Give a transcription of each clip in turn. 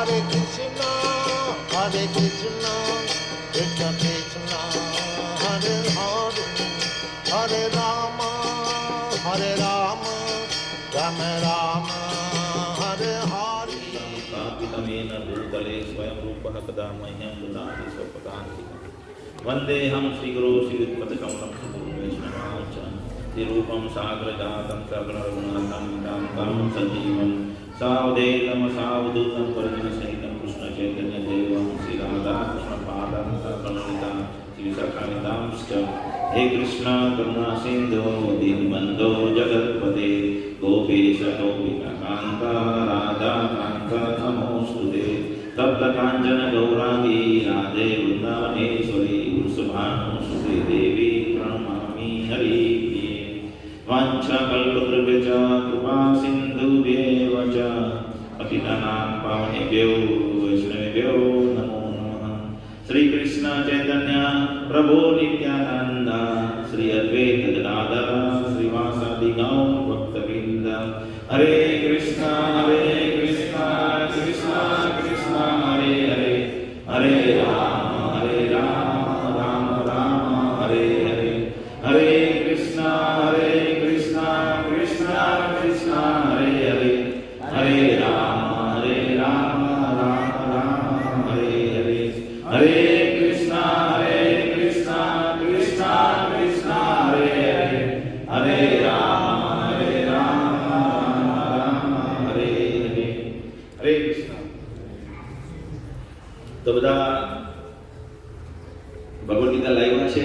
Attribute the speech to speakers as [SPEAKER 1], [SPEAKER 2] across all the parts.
[SPEAKER 1] Hare Krishna, Krishna Krishna, Hare Hare, Hare Rama, Rama Rama, Hare Hare.
[SPEAKER 2] स्थापितमेन भूतले स्वयं रूपः कदा मह्यं ददाति स्वपदान्तिकम् वन्देऽहं श्रीगुरो श्रीयुत्पदकमलं वैष्णवांश्च श्रीरूपं साग्रजातं सकलरघुनाथं दामोदरं सजीवं सावधेतं सावधूतं परिजनसहितं कृष्णचैतन्यदेवं श्रीराधाकृष्णपादां सकललितां श्रीसखानिधांश्च हे कृष्ण करुणा सिन्धो दीनबन्धो जगत्पते गोपेश गोपिकान्त राधा कान्त नमोऽस्तुते तप्त काञ्चन गौराङ्गी राधे वृन्दावनेश्वरी वृषभानुसुते देवी प्रणमामि हरिप्रिये वाञ्छाकल्पतरुभ्यश्च कृपा सिन्धुभ्येव च पतितानां पावनेभ्यो वैष्णवेभ्यो नमो नमः। श्री कृष्ण चैतन्य प्रभु नित्यानंद श्री अद्वैत गदाधर श्रीवासादि गौर भक्तवृंद हरे कृष्णा कृष्णा कृष्णा हरे हरे हरे राम राम राम हरे हरे हरे कृष्णा कृष्णा कृष्णा हरे हरे हरे राम राम हरे हरे हरे कृष्णा कृष्णा कृष्णा हरे हरे हरे राम हरे हरे हरे कृष्ण। तो બધા ભગવદ ગીતા લાવ્યા છે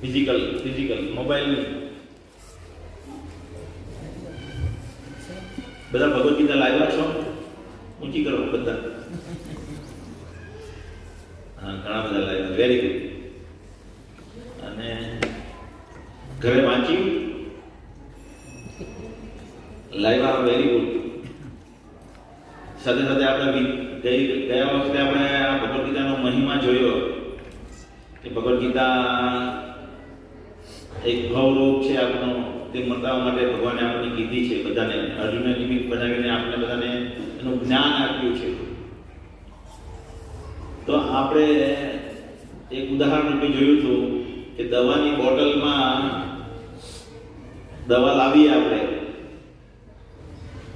[SPEAKER 2] ફિઝિકલ મોબાઈલ બધા ભગવદ ગીતા લાવ્યા છો ઊંચી કરો બધા ઘણા બધા લાવ્યા વેરી ગુડ અને ઘરે વાંચ્યું લાવ્યા વેરી ગુડ સાથે સાથે આપણે ગયા વખતે આપણે આ ભગવદ ગીતાનો મહિમા જોયો કે ભગવદ ગીતા એક ભવરૂપ છે આપણો તે મતાવવા માટે ભગવાને આપણને કીધી છે બધાને અર્જુનને નિમિત્ત બનાવીને આપણે બધાને એનું જ્ઞાન આપ્યું છે તો આપણે એક ઉદાહરણ રૂપે જોયું હતું કે દવાની બોટલમાં દવા લાવીએ આપણે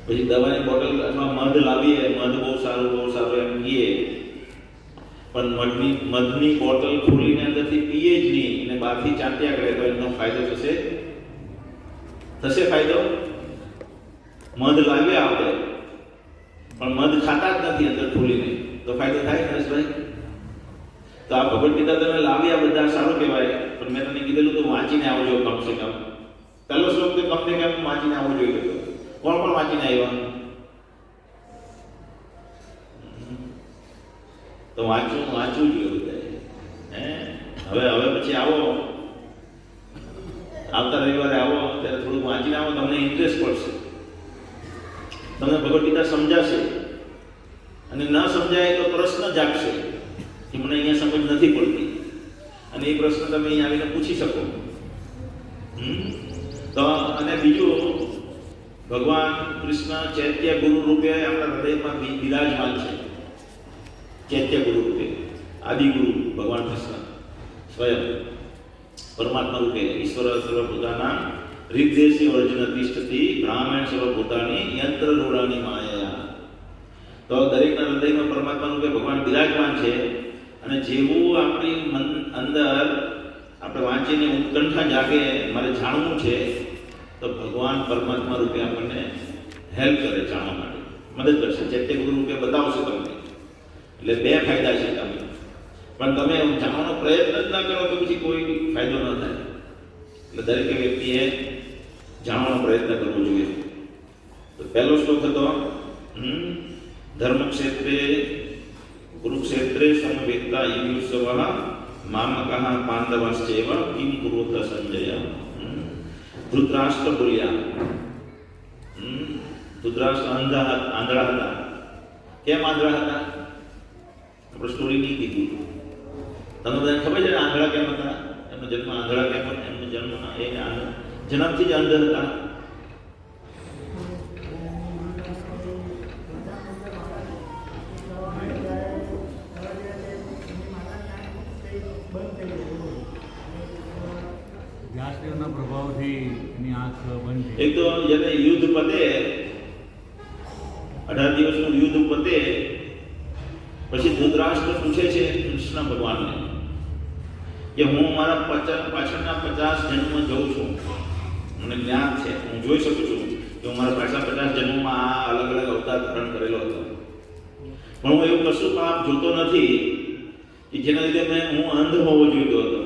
[SPEAKER 2] પછી દવાની બોટલ અથવા મધ લાવીએ મધ બહુ સારું એમ કહીએ પણ મધની બોટલ ખોલીને અંદરથી પીએ જ નહીં અને બહારથી ચાટ્યા કરે તો એનો ફાયદો થશે ફાયદો મધ લાવ્યા આપણે પણ મધ ખાતા જ નથી અંદર ખોલીને તો ફાયદો થાય નરેશભાઈ? તો આ ભગવદ ગીતા તમે લાવ્યા બધા સારું કહેવાય પણ મેં તમને કીધેલું તો વાંચીને આવજો કમસે કમ પહેલો શ્લોક તો કમ ને કમ વાંચીને આવવું જોઈએ. કોણ વાંચીને આવ્યા? તો વાંચવું જોઈએ બધા. હવે પછી આવો આવતા રવિવારે આવો ત્યારે થોડુંક વાંચીને આવો તમને ઇન્ટરેસ્ટ પડશે તમને ભગવદ ગીતા સમજાશે અને ન સમજાય તો પ્રશ્ન જાગશે કે મને અહીંયા સમજ નથી પડતી અને એ પ્રશ્ન તમે અહીંયા આવીને પૂછી શકો. તો અને બીજું ભગવાન કૃષ્ણ ચૈત્ય ગુરુ રૂપે આપણા હૃદયમાં બિરાજમાન છે. ચૈત્ય ગુરુ રૂપે આદિગુરુ ભગવાન કૃષ્ણ સ્વયં પરમાત્મા રૂપે ઈશ્વર સર્વભૂતાનાં રિદ્ધેશી અર્જુન તિષ્ઠતિ બ્રાહ્મણ સર્વભૂતાની યંત્ર રૂઢાની માયા. તો દરેકના હૃદયમાં પરમાત્મા રૂપે ભગવાન બિરાજમાન છે અને જેવું આપણી મન અંદર આપણે વાંચીને ઉત્કંઠા જાગે મારે જાણવું છે તો ભગવાન પરમાત્મા રૂપે આપણને હેલ્પ કરે જાણવા માટે મદદ કરશે. ચૈત્ય ગુરુ રૂપે બતાવશે તમને. એટલે બે ફાયદા છે પણ તમે જાણવાનો પ્રયત્ન જ ના કરો તો પછી કોઈ ફાયદો ન થાય. એટલે દરેક વ્યક્તિએ જાણવાનો પ્રયત્ન કરવો જોઈએ. તો પહેલો શ્લોક હતો ધર્મક્ષેત્રે કુરુક્ષેત્રે સમવેત્તા યુયુત્સવઃ મામકઃ પાંડવાશ્ચૈવ કિમ કુરુત સંજય. ધૃતરાષ્ટ્ર બોલ્યા. ધૃતરાષ્ટ્ર આંધળા હતા. કેમ આંધળા હતા? આપણે સ્ટોરી નહીં કીધી. તમને બધાને ખબર છે ને આંધળા કેમ હતા? એમનો જન્મ આંધળા કેમ? એમનો જન્મ જન્મથી જ અંધ હતા.
[SPEAKER 3] વ્યાસદેવના પ્રભાવથી એની આંખ બંધ થઈ.
[SPEAKER 2] એક તો જ્યારે યુદ્ધ પતે 18 દિવસનું યુદ્ધ પતે પછી ધૃતરાષ્ટ્ર પૂછે છે કૃષ્ણ ભગવાનને કે હું મારા પાછળના 50 જન્મ જોઉં છું, મને જ્ઞાન છે, હું જોઈ શકું છું કે હું મારા પાછલા 50 જન્મમાં આ અલગ અલગ અવતાર ધારણ કરેલો હતો, પણ હું એવું કશું પાપ જોતો નથી કે જેના લીધે હું અંધ હોવો જોઈતો હતો.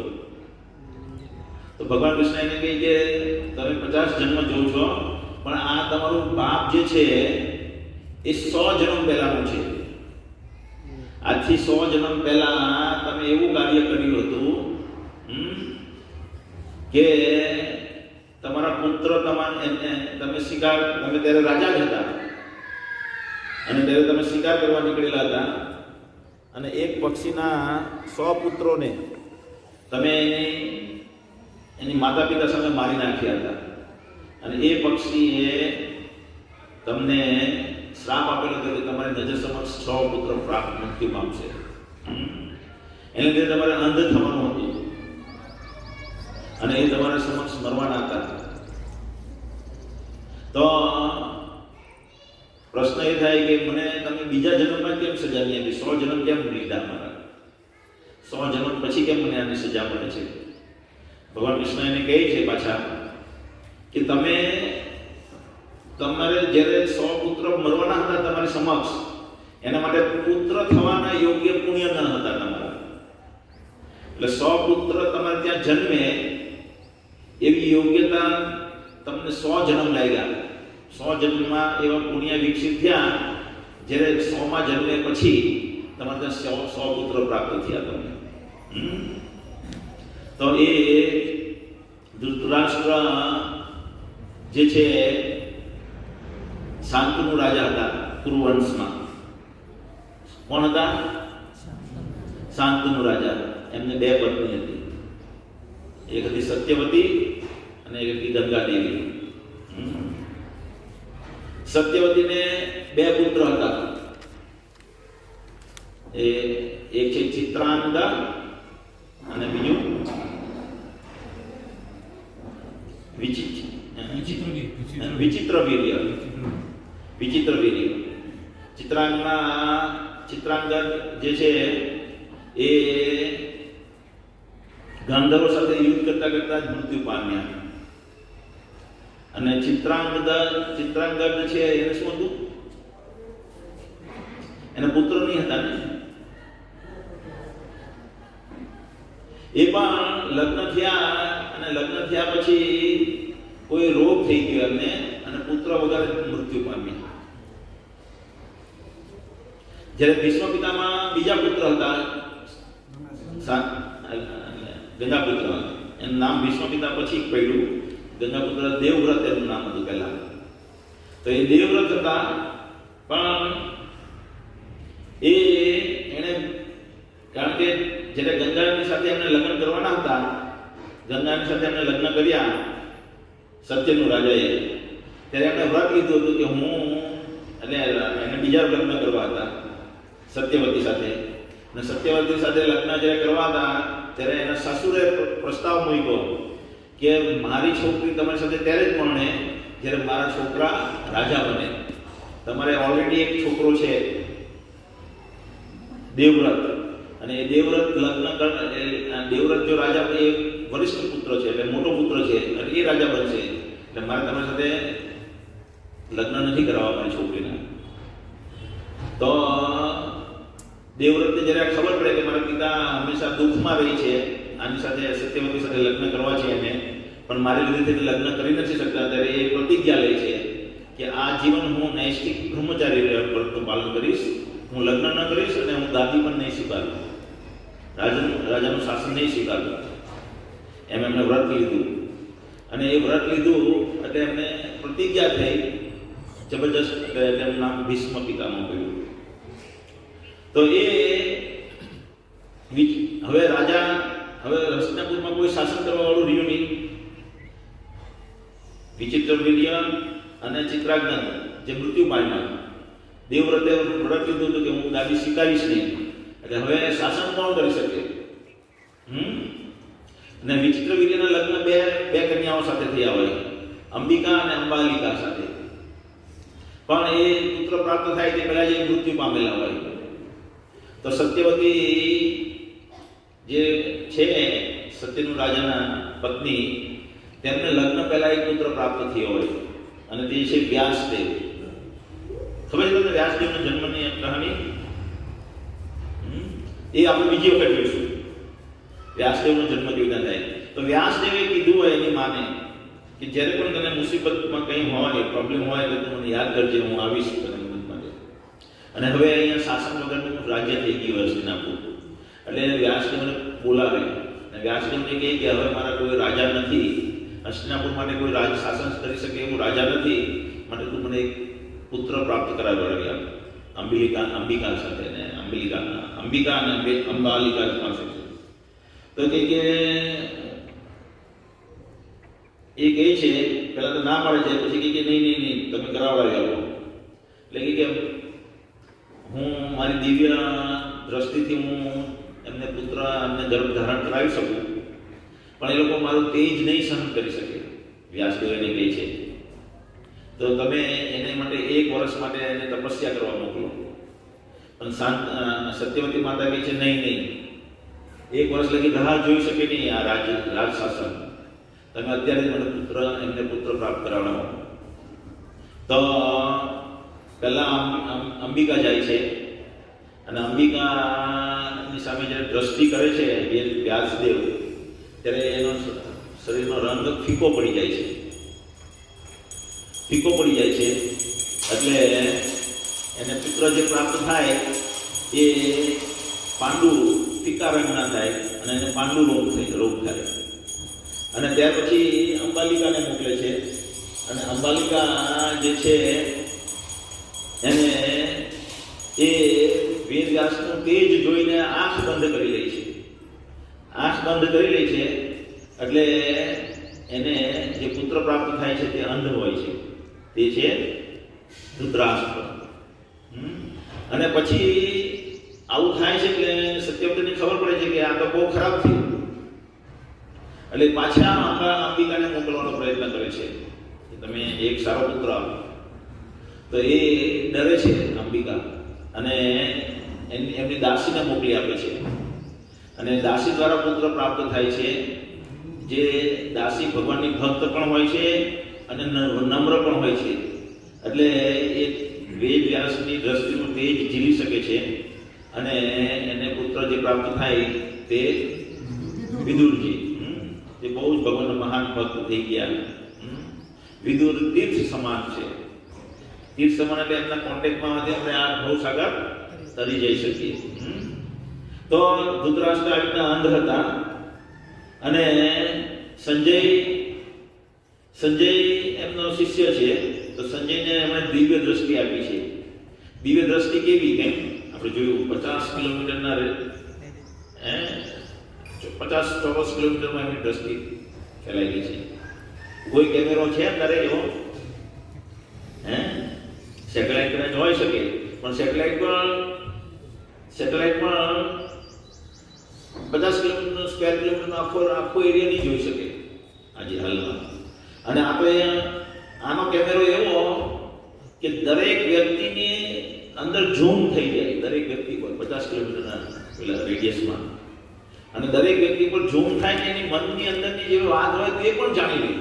[SPEAKER 2] તો ભગવાન કૃષ્ણ એને કહે કે તમે 50 જન્મ જોઉં છો, પણ આ તમારું પાપ જે છે એ 100 જન્મ પહેલાનું છે. આજથી 100 જન્મ પહેલા તમે એવું કાર્ય કર્યું હતું કે તમારા પુત્ર તમે શિકાર, તમે ત્યારે રાજા જ હતા અને ત્યારે તમે શિકાર કરવા નીકળેલા હતા અને એક પક્ષીના 100 પુત્રોને તમે એની માતા પિતા સામે મારી નાખ્યા હતા અને એ પક્ષીએ તમને શ્રાપ આપેલો હતો કે તમારી નજર સમક્ષ 100 પુત્ર પ્રાપ્ત મુક્તિ પામશે. એને લીધે તમારે અંધ થવાનું હતું અને એ તમારા સમક્ષ મરવાના હતા. તો પ્રશ્ન એ થાય કે મને તમે બીજા જન્મમાં કેમ સજા નહીં આપી? 100 જન્મ કેમ લીધા મારા? 100 જન્મ પછી કેમ મને આની સજા મળે છે? ભગવાન કૃષ્ણ એને કહે છે પાછા કે તમારે જ્યારે 100 પુત્ર મરવાના હતા તમારી સમક્ષ, એના માટે પુત્ર થવાના યોગ્ય પુણ્ય ન હતા તમારા. એટલે 100 પુત્ર તમારે ત્યાં જન્મે એવી યોગ્યતા તમને 100 જન્મ લાગ્યા. 100 જન્મમાં એવા પુણ્ય વિકસિત થયા, જ્યારે 100માં જન્મે પછી તમારે ત્યાં 100 પુત્ર પ્રાપ્ત થયા તમને. તો એ ધૃતરાષ્ટ્ર જે છે શાંતનુ રાજા હતા કુરુવંશમાં. કોણ હતા? શાંતનુ રાજા. એમને 2 પત્ની હતી, એક હતી સત્યવતી અને એક હતી ગંગા દેવી. સત્યવતીને 2 પુત્ર હતા, એક છે ચિત્રાંગદા અને બીજું વિચિત્રવીર્ય. ચિત્રાંગદ જે છે એ ગાંધર્વો સાથે યુદ્ધ કરતા કરતા જ મૃત્યુ પામ્યા અને ચિત્રાંગદ છે એને શું હતું? એને પુત્ર નહીં હતા ને. એ પણ લગ્ન થયા અને લગ્ન થયા પછી કોઈ રોગ થઈ ગયો એમને અને પુત્ર વગર મૃત્યુ પામ્યા. જ્યારે ભીષ્મ પિતામાં બીજા પુત્ર હતા ગંગાપુત્ર, એનું નામ ભીષ્મ પિતા પછી પડ્યું. ગંગાપુત્ર દેવવ્રત એનું નામ હતું પહેલા. તો એ દેવવ્રત હતા, પણ એને કારણ કે જ્યારે ગંગાની સાથે એમને લગ્ન કરવાના હતા, ગંગાની સાથે એમને લગ્ન કર્યા સત્યનું રાજાએ, ત્યારે એમને વ્રત લીધું હતું કે એટલે એને બીજા લગ્ન કરવા હતા સત્યવતી સાથે. અને સત્યવતી સાથે લગ્ન જ્યારે કરવા હતા ત્યારે એના સાસુએ પ્રસ્તાવ મૂક્યો કે મારી છોકરી તમારી સાથે ત્યારે જ પરણે જ્યારે મારા છોકરા રાજા બને. તમારે ઓલરેડી એક છોકરો છે દેવવ્રત, અને એ દેવવ્રત દેવવ્રત જો રાજા એ વરિષ્ઠ પુત્ર છે, એટલે મોટો પુત્ર છે અને એ રાજા બનશે, એટલે મારે તમારી સાથે લગ્ન નથી કરાવવા મારી છોકરીના. તો દેવવ્રતને જ્યારે ખબર પડે કે મારા પિતા હંમેશા દુઃખમાં રહી છે, આની સાથે સત્યવતી સાથે લગ્ન કરવા છે એને, પણ મારી લીધે લગ્ન કરી નથી શકતા, ત્યારે એ પ્રતિજ્ઞા લે છે કે આ જીવન હું નૈષ્ઠિક બ્રહ્મચારી વ્રતનું પાલન કરીશ, હું લગ્ન ન કરીશ અને હું દાદી પણ નહીં સ્વીકારું, રાજાનું શાસન નહીં સ્વીકારું. એમને વ્રત લીધું અને એ વ્રત લીધું એટલે એમને પ્રતિજ્ઞા થઈ જબરજસ્ત. એમનું નામ ભીષ્મ પિતામહ પડ્યું. તો હવે હસ્તિનાપુરમાં કોઈ શાસન કરવા વાળું રહ્યું નહીં. વિચિત્રવીર્ય અને ચિત્રાંગદ જે મૃત્યુ પામ્યા, દેવવ્રતે વ્રત લીધું હતું કે હું દાદી સ્વીકારીશ નહીં, એટલે હવે શાસન કોણ કરી શકે? અને વિચિત્ર વીર્યના લગ્ન બે કન્યાઓ સાથે થયા હોય, અંબિકા અને અંબાલિકા સાથે. પણ એ પુત્ર પ્રાપ્ત થાય તે પહેલા જે મૃત્યુ પામેલા હોય. તો સત્યવતી જે છે સત્યનુ રાજાના પત્ની, તેમને લગ્ન પહેલા એક પુત્ર પ્રાપ્ત થયો હોય અને તે છે વ્યાસદેવ. ખબર છે તમને વ્યાસદેવનો જન્મની કહાની? એ આપણે બીજી વખત જોઈશું, વ્યાસદેવનો જન્મ કેવી રીતે થાય. તો વ્યાસદેવે કીધું હોય એની માને કે જ્યારે પણ તને મુસીબતમાં કંઈ હોય, પ્રોબ્લેમ હોય તો તું મને યાદ કરજે, હું આવીશ તને મદદ માટે. અને હવે અહીંયા શાસન વગરનું રાજ્ય થઈ ગયું હસ્તિનાપુર. એટલે વ્યાસદેવને બોલાવે અને વ્યાસદેવને કહે કે હવે મારા કોઈ રાજા નથી, હસ્તિનાપુર માટે કોઈ રાજ શાસન કરી શકે એવું રાજા નથી, માટે તું મને એક પુત્ર પ્રાપ્ત કરાવડાવી આપ. અંબિકા સાથે ને અંબિકા અને અંબાલિકા પાસે. તો કે એ કહે છે, પહેલા તો ના પાડે છે, પછી કે નહીં તમે કરાવડાવી આપો. એટલે કે હું મારી દિવ્ય દ્રષ્ટિથી હું એમને પુત્ર એમને ગર્ભ ધારણ કરાવી શકું, પણ એ લોકો મારું તેજ નહીં સહન કરી શકે. વ્યાસદેવ એને કહે છે તો તમે એને માટે 1 વર્ષ માટે એને તપસ્યા કરવા મોકલો. પણ સત્યવતી માતા કહે છે નહીં, 1 વર્ષ લગી રાહ જોઈ શકે નહીં આ રાજ શાસન. તમે અત્યારે જ મને એમને પુત્ર પ્રાપ્ત કરાવડાવો. તો પહેલા અંબિકા જાય છે અને અંબિકાની સામે જ્યારે દ્રષ્ટિ કરે છે વ્યાસદેવ, ત્યારે એનો શરીરનો રંગ ફીકો પડી જાય છે. એટલે એને પુત્ર જે પ્રાપ્ત થાય એ પાંડુ ફીકા રંગના થાય અને એને પાંડુ રોગ થાય. અને ત્યાર પછી અંબાલિકાને મોકલે છે અને અંબાલિકા જે છે એને એ વેદવ્યાસનું તેજ જોઈને આંખ બંધ કરી લે છે. એટલે એને જે પુત્ર પ્રાપ્ત થાય છે તે અંધ હોય છે, તે છે ધૃતરાષ્ટ્ર. અને પછી આવું થાય છે કે સત્યવતીને ખબર પડે છે કે આ તો બહુ ખરાબ થયું. એટલે પાછા અંબિકાને મોકલવાનો પ્રયત્ન કરે છે કે તમે એક સારો પુત્ર આપો. તો એ ડરે છે અંબિકા અને એમની દાસીને મોકલી આપે છે. અને દાસી દ્વારા પુત્ર પ્રાપ્ત થાય છે. જે દાસી ભગવાનની ભક્ત પણ હોય છે અને નમ્ર પણ હોય છે. એટલે એ વેદ વ્યાસની દ્રષ્ટિનું તેજ ઝીલી શકે છે અને એને પુત્ર જે પ્રાપ્ત થાય તે વિદુરજી, તે બહુ જ ભગવાનના મહાન ભક્ત થઈ ગયા. વિદુર તીર્થ સમાન છે. તીર્થ સમાન એટલે એમના કોન્ટેક્ટમાં આપણે આ ભવસાગર તરી જઈ શકીએ. તો ધૃતરાષ્ટ્ર આવી રીતના અંધ હતા અને સંજય એમનો શિષ્ય છે. તો સંજયને એમણે દિવ્ય દ્રષ્ટિ આપી છે. દિવ્ય દ્રષ્ટિ કેવી? કેમ આપણે જોયું 50 કિલોમીટરના 50 ચોરસ કિલોમીટરમાં એમની દ્રષ્ટિ ફેલાયેલી છે. કોઈ કેમેરો છે અત્યારે એવો? સેટેલાઇટ કદાચ હોઈ શકે, પણ સેટેલાઇટ પણ 50 કિલોમીટર સ્ક્વેર કિલોમીટરનો આખો એરિયા નહીં જોઈ શકે આજે હાલમાં. અને આપણે આનો કેમેરો એવો કે દરેક વ્યક્તિની અંદર ઝૂમ થઈ જાય, દરેક વ્યક્તિ પર 50 કિલોમીટરના પેલા રેડિયસમાં, અને દરેક વ્યક્તિ પર ઝૂમ થાય કે એની મનની અંદરની જે વાત હોય તે પણ જાણી લે.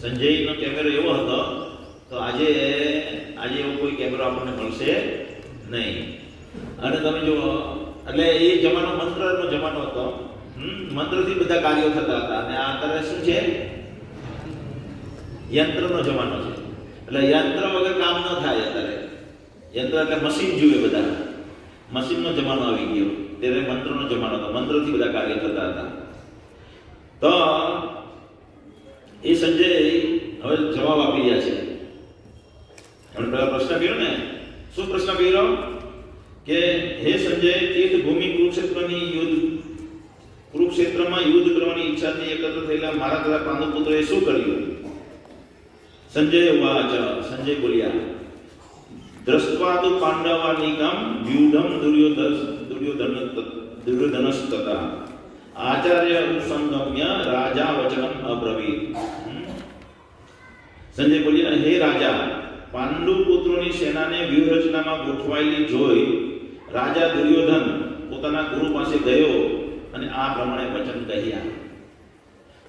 [SPEAKER 2] સંજયનો કેમેરો એવો હતો. તો આજે એવો કોઈ કેમેરો આપણને મળશે નહીં. અને તમે જો, એટલે એ જમાનો મંત્રનો જમાનો હતો. મંત્રથી બધા કાર્યો થતા હતા. અને આ અત્યારે શું છે? યંત્રનો જમાનો છે. એટલે યંત્ર વગર કામ ન થાય અત્યારે. યંત્ર એટલે મશીન જુએ બધા. મશીનનો જમાનો આવી ગયો. ત્યારે મંત્રનો જમાનો હતો. મંત્રથી બધા કાર્ય થતા હતા. તો એ સંજય હવે જવાબ આપી રહ્યા છે. આપણે પહેલા પ્રશ્ન કર્યો ને, શું પ્રશ્ન કર્યો? કે હે સંજય, તીર્થ ભૂમિ કુરુક્ષેત્રમાં યુદ્ધ કરવાની ઈચ્છાથી એકત્ર થયેલા મારા તથા પાંડુપુત્રોએ શું કર્યું? સંજય બોલ્યા, દ્રષ્ટવા તો પાંડવાનિકમ વ્યુઢમ દુર્યોધનસ્તતા. આચાર્ય ઉપસંગમ્ય રાજા વચનમ અબ્રવીત. સંજય બોલ્યા, હે રાજા, પાંડુ પુત્રોની સેનાને વ્યૂહરચનામાં ગોઠવાયેલી જોઈ રાજા દુર્યોધન પોતાના ગુરુ પાસે ગયો અને આ પ્રમાણે વચન કહ્યા.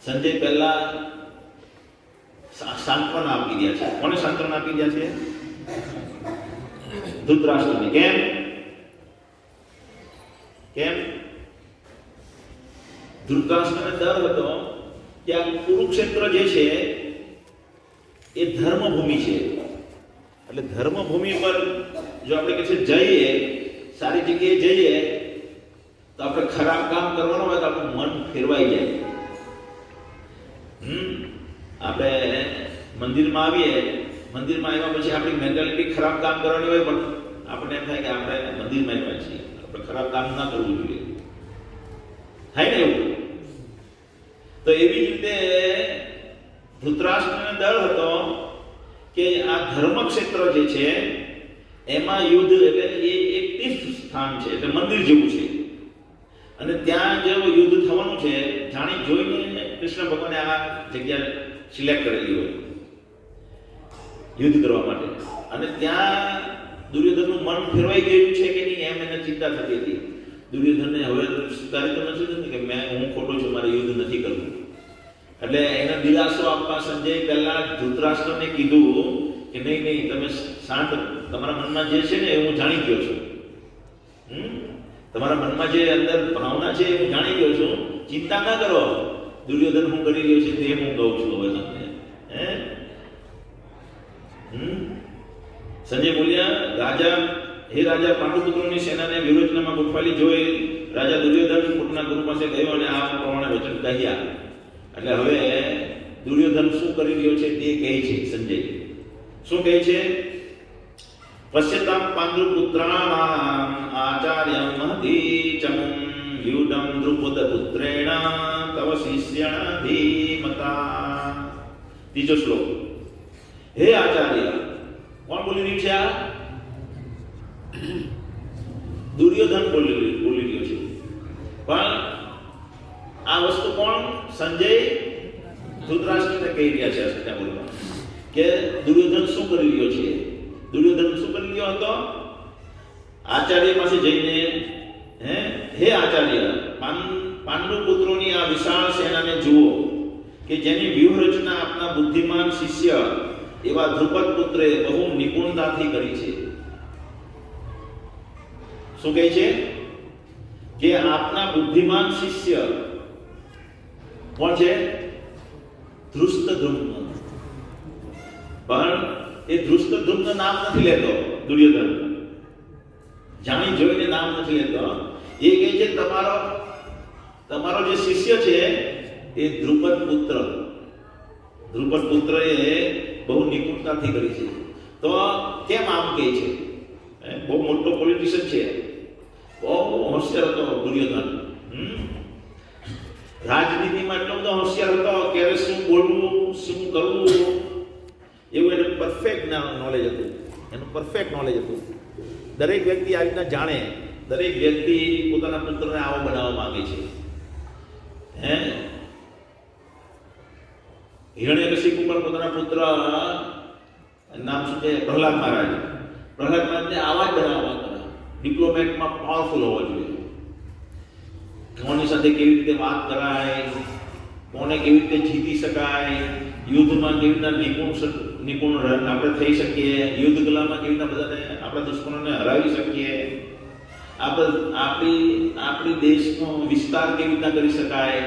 [SPEAKER 2] સંજય પહેલા સાંત્વના આપી રહ્યા છે. કોને સાંત્વના આપી રહ્યા છે? ધૃતરાષ્ટ્રને. કેમ? ધૃતરાષ્ટ્રને ડર હતો કે આ કુરુક્ષેત્ર જે છે એ ધર્મભૂમિ છે. એટલે ધર્મભૂમિ પર જો આપણે કે છે જઈએ, સારી જગ્યાએ જઈએ, તો આપણે ખરાબ કામ કરવાનું હોય તો આપણું મન ફેરવાઈ જાય. આપણે મંદિરમાં આવીએ, મંદિરમાં આવ્યા પછી આપણી મેન્ટાલિટી ખરાબ કામ કરવાની હોય, પણ આપણને એમ થાય કે આપણે મંદિરમાં આવ્યા છીએ, આપણે ખરાબ કામ ના કરવું જોઈએ. થાય ને એવું? તો એવી જ રીતે ધૃતરાષ્ટ્રને ડર હતો કે આ ધર્મક્ષેત્ર જે છે એમાં યુદ્ધ એટલે એ એક તીર્થ સ્થાન છે, એટલે મંદિર જેવું છે, અને ત્યાં જે યુદ્ધ થવાનું છે જાણી જોઈને કૃષ્ણ ભગવાને આ જગ્યા સિલેક્ટ કરેલી હોય યુદ્ધ કરવા માટે. અને ત્યાં દુર્યોધનનું મન ફેરવાઈ ગયું છે કે નહીં એમ એને ચિંતા થતી હતી. દુર્યોધનને હવે સ્વીકારી તો નથી થતી કે હું ખોટો છું, મારે યુદ્ધ નથી કરવું. એટલે એને દિલાસો આપવા સંજય પહેલા ધૃતરાષ્ટ્રને કીધું કે નહીં, તમે શાંત, તમારા મનમાં જે છે ને એ હું જાણી ગયો છું. તમારા મનમાં જે અંદર ભાવના છે એ હું જાણી ગયો છું, ચિંતા ના કરો. દુર્યોધન હું કરી રહ્યો છે તે હું કહું છું હવે તમને. સંજય બોલ્યા, રાજા, હે રાજા, પાંડુપુત્રોની સેનાને વ્યૂહરચનામાં ગોઠવાયેલી જોઈ રાજા દુર્યોધન પોતાના ગુરુ પાસે ગયો અને આ પ્રમાણે વચન કહ્યા. એટલે હવે દુર્યોધન શું કરી રહ્યો છે તે કહે છે સંજય. શું કહે છે? પશ્યતામ પાંડુપુત્રાણામ આચાર્યમ મહતીચમ યુડમ દ્રુપદ પુત્રેણ તવ શિષ્યણ ધીમતા. ત્રીજો શ્લોક. હે આચાર્ય, કોણ બોલી રહ્યું છે? આ દુર્યોધન બોલી રહ્યો છે. પણ આ વસ્તુ કોણ? સંજય ધૃતરાષ્ટ્રને કહી રહ્યા છે સત્યા બોલવા કે દુર્યોધન શું કરી રહ્યો છે. દુર્યોધન શું કરી રહ્યો હતો? આચાર્ય પાસે જઈને, હે આચાર્ય, પાંડુ પુત્રોની આ વિશાળ સેનાને જુઓ કે જેની વ્યૂહરચના આપના બુદ્ધિમાન શિષ્ય એવા દ્રુપદ પુત્રે બહુ નિપુણતાથી કરી છે. શું કહે છે? કે આપના બુદ્ધિમાન શિષ્ય કોણ છે? ધૃષ્ટદ્યુમ્ન. પણ એ ધૃષ્ટદ્યુમ્ન નામ નથી લેતો દુર્યોધન, જાણી જોઈને નામ નથી લેતો. એ કહે છે તમારો જે શિષ્ય છે એ દ્રુપદ પુત્ર એ બહુ નિપુણતાથી કરી છે. તો કેમ આમ કહે છે? બહુ મોટો પોલિટિશિયન છે, બહુ હોશિયાર હતો દુર્યોધન. રાજનીતિમાં એટલો બધો હોશિયાર હતો કે શું બોલવું, શું કરવું, એવું એને પરફેક્ટ નોલેજ હતું. એનું પરફેક્ટ નોલેજ હતું. દરેક વ્યક્તિ આ રીતના જાણે. દરેક વ્યક્તિ પોતાના પુત્રને આવો બનાવવા માંગે છે. હિરણ્યકશિપુ પણ પોતાના પુત્ર, નામ શું છે, પ્રહલાદ મહારાજ. પ્રહલાદ મહારાજને આવા જ બનાવવા માંગતા. ડિપ્લોમેટમાં પાવરફુલ હોવા જોઈએ. કોની સાથે કેવી રીતે વાત કરાય, કોને કેવી રીતે જીતી શકાય, યુદ્ધમાં કેવી રીતના નિપુણ આપણે થઈ શકીએ, યુદ્ધ કલામાં કેવી રીતના બધાને આપણા દુશ્મનોને હરાવી શકીએ, આપણી દેશનો વિસ્તાર કેવી રીતના કરી શકાય.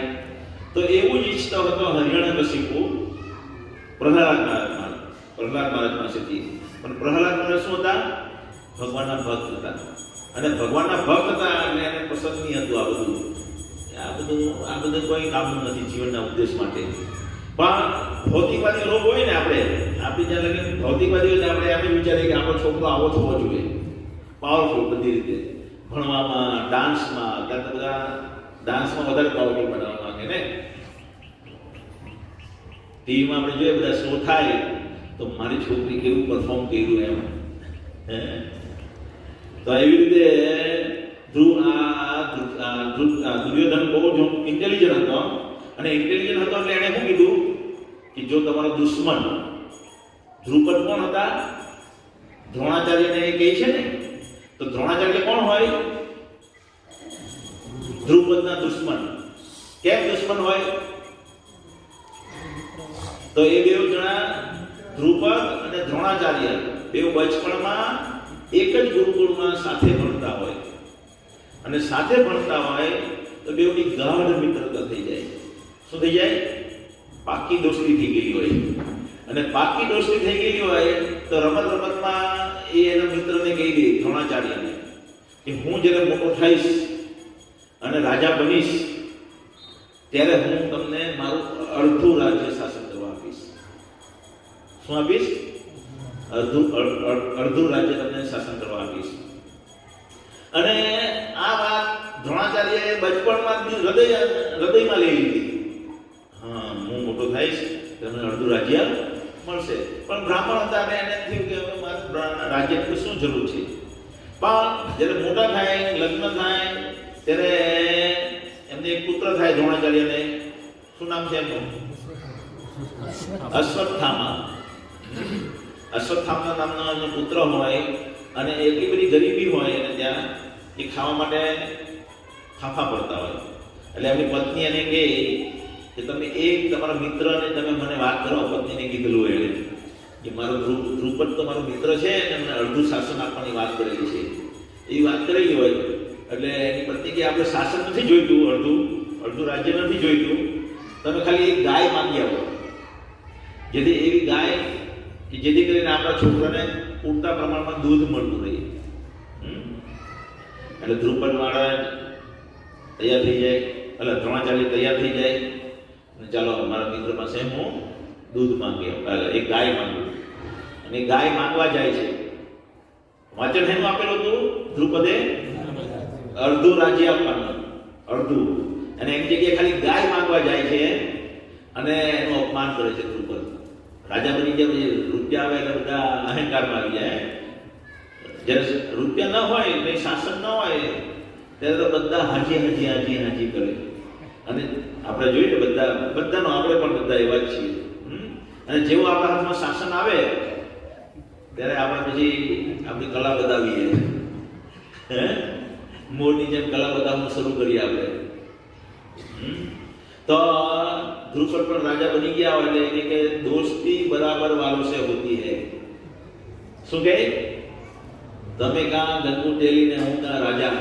[SPEAKER 2] તો એવું જ ઈચ્છતો હતો હિરણ્યકશિપુ પ્રહલાદ મહારાજ પાસેથી. પણ પ્રહલાદ મહારાજ શું હતા? ભગવાનના ભક્ત હતા. અને ભગવાનના ભક્ત હતા એટલે એને પસંદ નહીં હતું આ બધું કોઈ કામનું નથી જીવનના ઉદ્દેશ માટે. પણ ભૌતિકવાદી લોક હોય ને, આપણી જ્યાં લગી ભૌતિકવાદી હોય આપણે એમ વિચારીએ કે આપણો છોકરો આવો થવો જોઈએ, પાવરફુલ બધી રીતે, ભણવામાં, ડાન્સમાં. અત્યારે તો બધા ડાન્સમાં વધારે પાવરફુલ બનાવવા માંગે ને. ટીવીમાં આપણે જોઈએ બધા શો થાય તો મારી છોકરી કેવું પરફોર્મ કર્યું એમ. તો એવી રીતે દુર્યોધન બહુ જ ઇન્ટેલિજન્ટ હતો, અને ઇન્ટેલિજન્ટ હતો એટલે એણે શું કીધું કે જો તમારો દુશ્મન, દ્રુપદ કોણ હતા? દ્રોણાચાર્યને એ કહે છે ને, તો દ્રોણાચાર્ય કોણ હોય? દ્રુપદના દુશ્મન. કેમ દુશ્મન હોય? તો એ બે જણા દ્રુપદ અને દ્રોણાચાર્ય બેઉ બચપણમાં એક જ ગુરુકુળમાં સાથે ભણતા હોય, અને સાથે ભણતા હોય તો બેઉની ગાઢ મિત્રતા થઈ જાય. શું થઈ જાય? પાકી દોસ્તી થઈ ગઈ હોય. અને પાકી દોસ્તી થઈ ગઈ હોય તો રમત રમતમાં એ એના મિત્રને કહી દે, દ્રોણાચાર્યને, કે હું જ્યારે મોટો થઈશ અને રાજા બનીશ ત્યારે હું તમને મારું અડધું રાજ્ય શાસન કરવા આપીશ. શું આપીશ? અડધું રાજ્ય તમને શાસન કરવા આપીશ. અને આ વાત દ્રોણાચાર્યએ બચપણમાં હૃદયમાં લઈ લીધી. હા, હું મોટો થઈશ તમને અડધું રાજ્ય મળશે. પણ બ્રાહ્મણ હતા અને એને થયું કે હવે મારે રાજ્યની શું જરૂર છે. પણ જ્યારે મોટા થાય, લગ્ન થાય, ત્યારે એમને એક પુત્ર થાય દ્રોણાચાર્યને. શું નામ છે એમનું? અશ્વત્થામા. અશ્વત્થામા નામનો એમનો પુત્ર હોય, અને એટલી બધી ગરીબી હોય અને ત્યાં એ ખાવા માટે ફાફા પડતા હોય. એટલે એમની પત્ની એને કહે કે તમે એક તમારા મિત્રને તમે મને વાત કરો. પત્નીને કીધેલું એને કે મારો દ્રુપદ તો મારો મિત્ર છે અને મને અડધું શાસન આપવાની વાત કરેલી છે. એ વાત કરેલી હોય એટલે એની પત્ની કે આપણે શાસન નથી જોઈતું, અડધું રાજ્ય નથી જોઈતું, તમે ખાલી એક ગાય માંગી આવો, જેથી એવી ગાય કે જેથી કરીને આપણા છોકરાને પૂરતા પ્રમાણમાં દૂધ મળતું રહે. એટલે દ્રુપદ મહારાજ તૈયાર થઈ જાય, એટલે દ્રોણાચાર્ય તૈયાર થઈ જાય, અને ચાલો મારા મિત્ર પાસે હું દૂધ માંગી આવું, એક ગાય માંગું. અને ગાય માંગવા જાય છે. વાચન એનું આપેલું હતું દ્રુપદે અડધું રાજ્ય આપવાનું, અડધું. અને એની જગ્યાએ ખાલી ગાય માંગવા જાય છે અને એનું અપમાન કરે છે દ્રુપદ. રાજા બની જાય, રૂપિયા આવે એટલે બધા અહંકારમાં આવી જાય. જ્યારે રૂપિયા ન હોય, કંઈ શાસન ન હોય, ત્યારે તો બધા હાજી કરે. અને આપણે જોઈએ ને બધાનો આપણે પણ બધા એવા જ છીએ. અને જેવું આપણા હાથમાં શાસન આવે ત્યારે આપણે પછી આપણી કલા બતાવીએ. મોરની જેમ કલા બતાવવાનું શરૂ કરીએ આપણે. તો દ્રુપદ પણ રાજા બની ગયા હોય એટલે કે દોસ્તી બરાબર વાલો સે હોતી હૈ. શું કહે? તમે કાં ગંગુ ટેલીને હું કાં રાજા,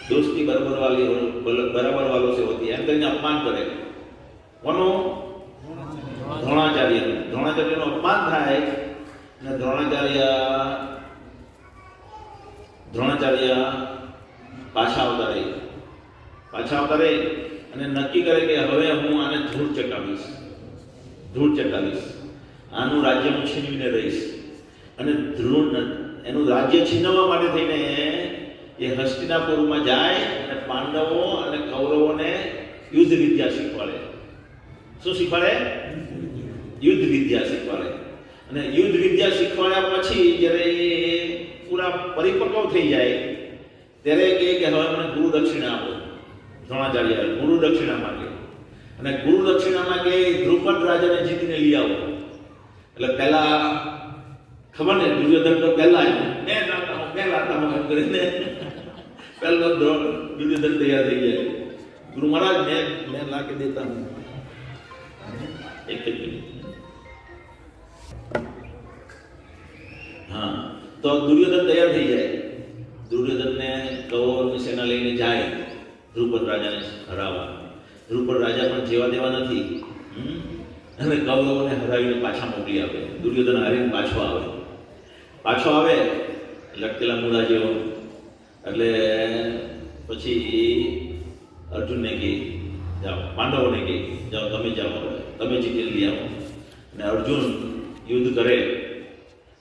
[SPEAKER 2] દોસ્તી બરાબર વાલો સે હોતી હૈ. એમ કરીને અપમાન કરે. કોનું? દ્રોણાચાર્યનું અપમાન થાય. અને દ્રોણાચાર્ય પાછા આવતા રહે અને નક્કી કરે કે હવે હું આને ધૂળ ચટાવીશ, આનું રાજ્ય હું છીનવીને રહીશ. અને એનું રાજ્ય છીનવવા માટે થઈને એ હસ્તિનાપુરમાં જાય અને પાંડવો અને કૌરવોને યુદ્ધ વિદ્યા શીખવાડે. શું શીખવાડે? યુદ્ધ વિદ્યા શીખવાડે. અને યુદ્ધ વિદ્યા શીખવાડ્યા પછી જ્યારે એ પૂરા પરિપક્વ થઈ જાય ત્યારે કહે કે હવે મને ગુરુ દક્ષિણા આપો. દ્રોણાચાર્ય ગુરુ દક્ષિણા માંગે. અને ગુરુ દક્ષિણામાં કે દ્રુપદ રાજાને જીતીને લઈ આવો. એટલે પહેલા ખબર ને, દુર્યોધન તો પહેલા મેં લાતા હું એમ કરીને પહેલો દુર્યોધન તૈયાર થઈ જાય. ગુરુ મહારાજ મેં લા કે દેતા હું. એક જ મિનિટ. હા, તો દુર્યોધન તૈયાર થઈ જાય. દુર્યોધનને કૌરવની સેના લઈને જાય દ્રુપદ રાજાને હરાવવા. દ્રુપદ રાજા પણ જેવા તેવા નથી, અને કૌરવોને હરાવીને પાછા મોકલી આપે. દુર્યોધન હારીને પાછો આવે લટકેલા મૂળા જેવો. એટલે પછી અર્જુનને કહે જાઓ, પાંડવોને કહે જાઓ, તમે જાઓ, તમે જીતી લઈ આવો. અને અર્જુન યુદ્ધ કરે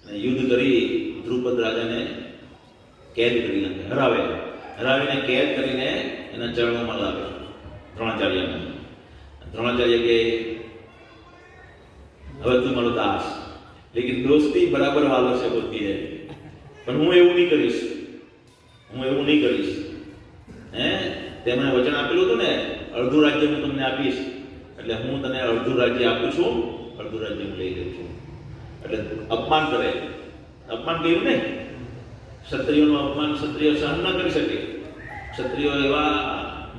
[SPEAKER 2] અને યુદ્ધ કરી દ્રુપદ રાજાને કેદ કરી નાખે, હરાવીને કેદ કરીને એના ચરણોમાં લાવે દ્રોણાચાર્યને. દ્રોણાચાર્ય કે હવે તું મારો દાસ, લેકિન દોસ્તી બરાબર વાલો છે હોતી હૈ, પણ હું એવું નહીં કરીશ. તે મને વચન આપેલું હતું ને, અડધું રાજ્ય હું તમને આપીશ, એટલે હું તને અડધું રાજ્ય આપું છું, અડધું રાજ્ય હું લઈ લઉં છું. એટલે અપમાન કરે, અપમાન કર્યું ને, ક્ષત્રિયોનું અપમાન ક્ષત્રિય સહન ન કરી શકે. ક્ષત્રિયો એવા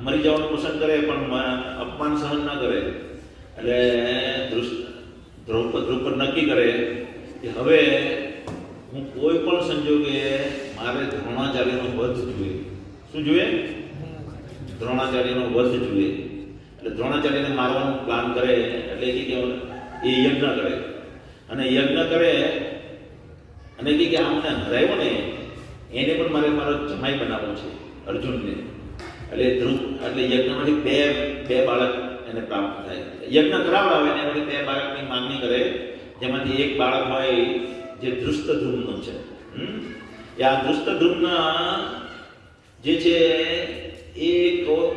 [SPEAKER 2] મરી જવાનું પસંદ કરે પણ અપમાન સહન ન કરે. એટલે દ્રૌપદ નક્કી કરે કે હવે હું કોઈ પણ સંજોગે મારે દ્રોણાચાર્યનો વધ જોઈએ. શું જોઈએ? દ્રોણાચાર્યનો વધ જોઈએ. એટલે દ્રોણાચાર્યને મારવાનું પ્લાન કરે. એટલે કે એ યજ્ઞ કરે, અને યજ્ઞ કરે અને કે આમને હરાવ્યો ને એને પણ મારે મારો જમાઈ બનાવવો છે, અર્જુનને. એટલે યજ્ઞમાંથી બે બાળક એને પ્રાપ્ત થાય. યજ્ઞ કરાવડાવે ને એમાંથી 2 બાળકની માંગણી કરે, જેમાંથી એક બાળક હોય જે ધૃષ્ટદ્યુમ્ન છે. આ ધૃષ્ટદ્યુમ્ન જે છે એ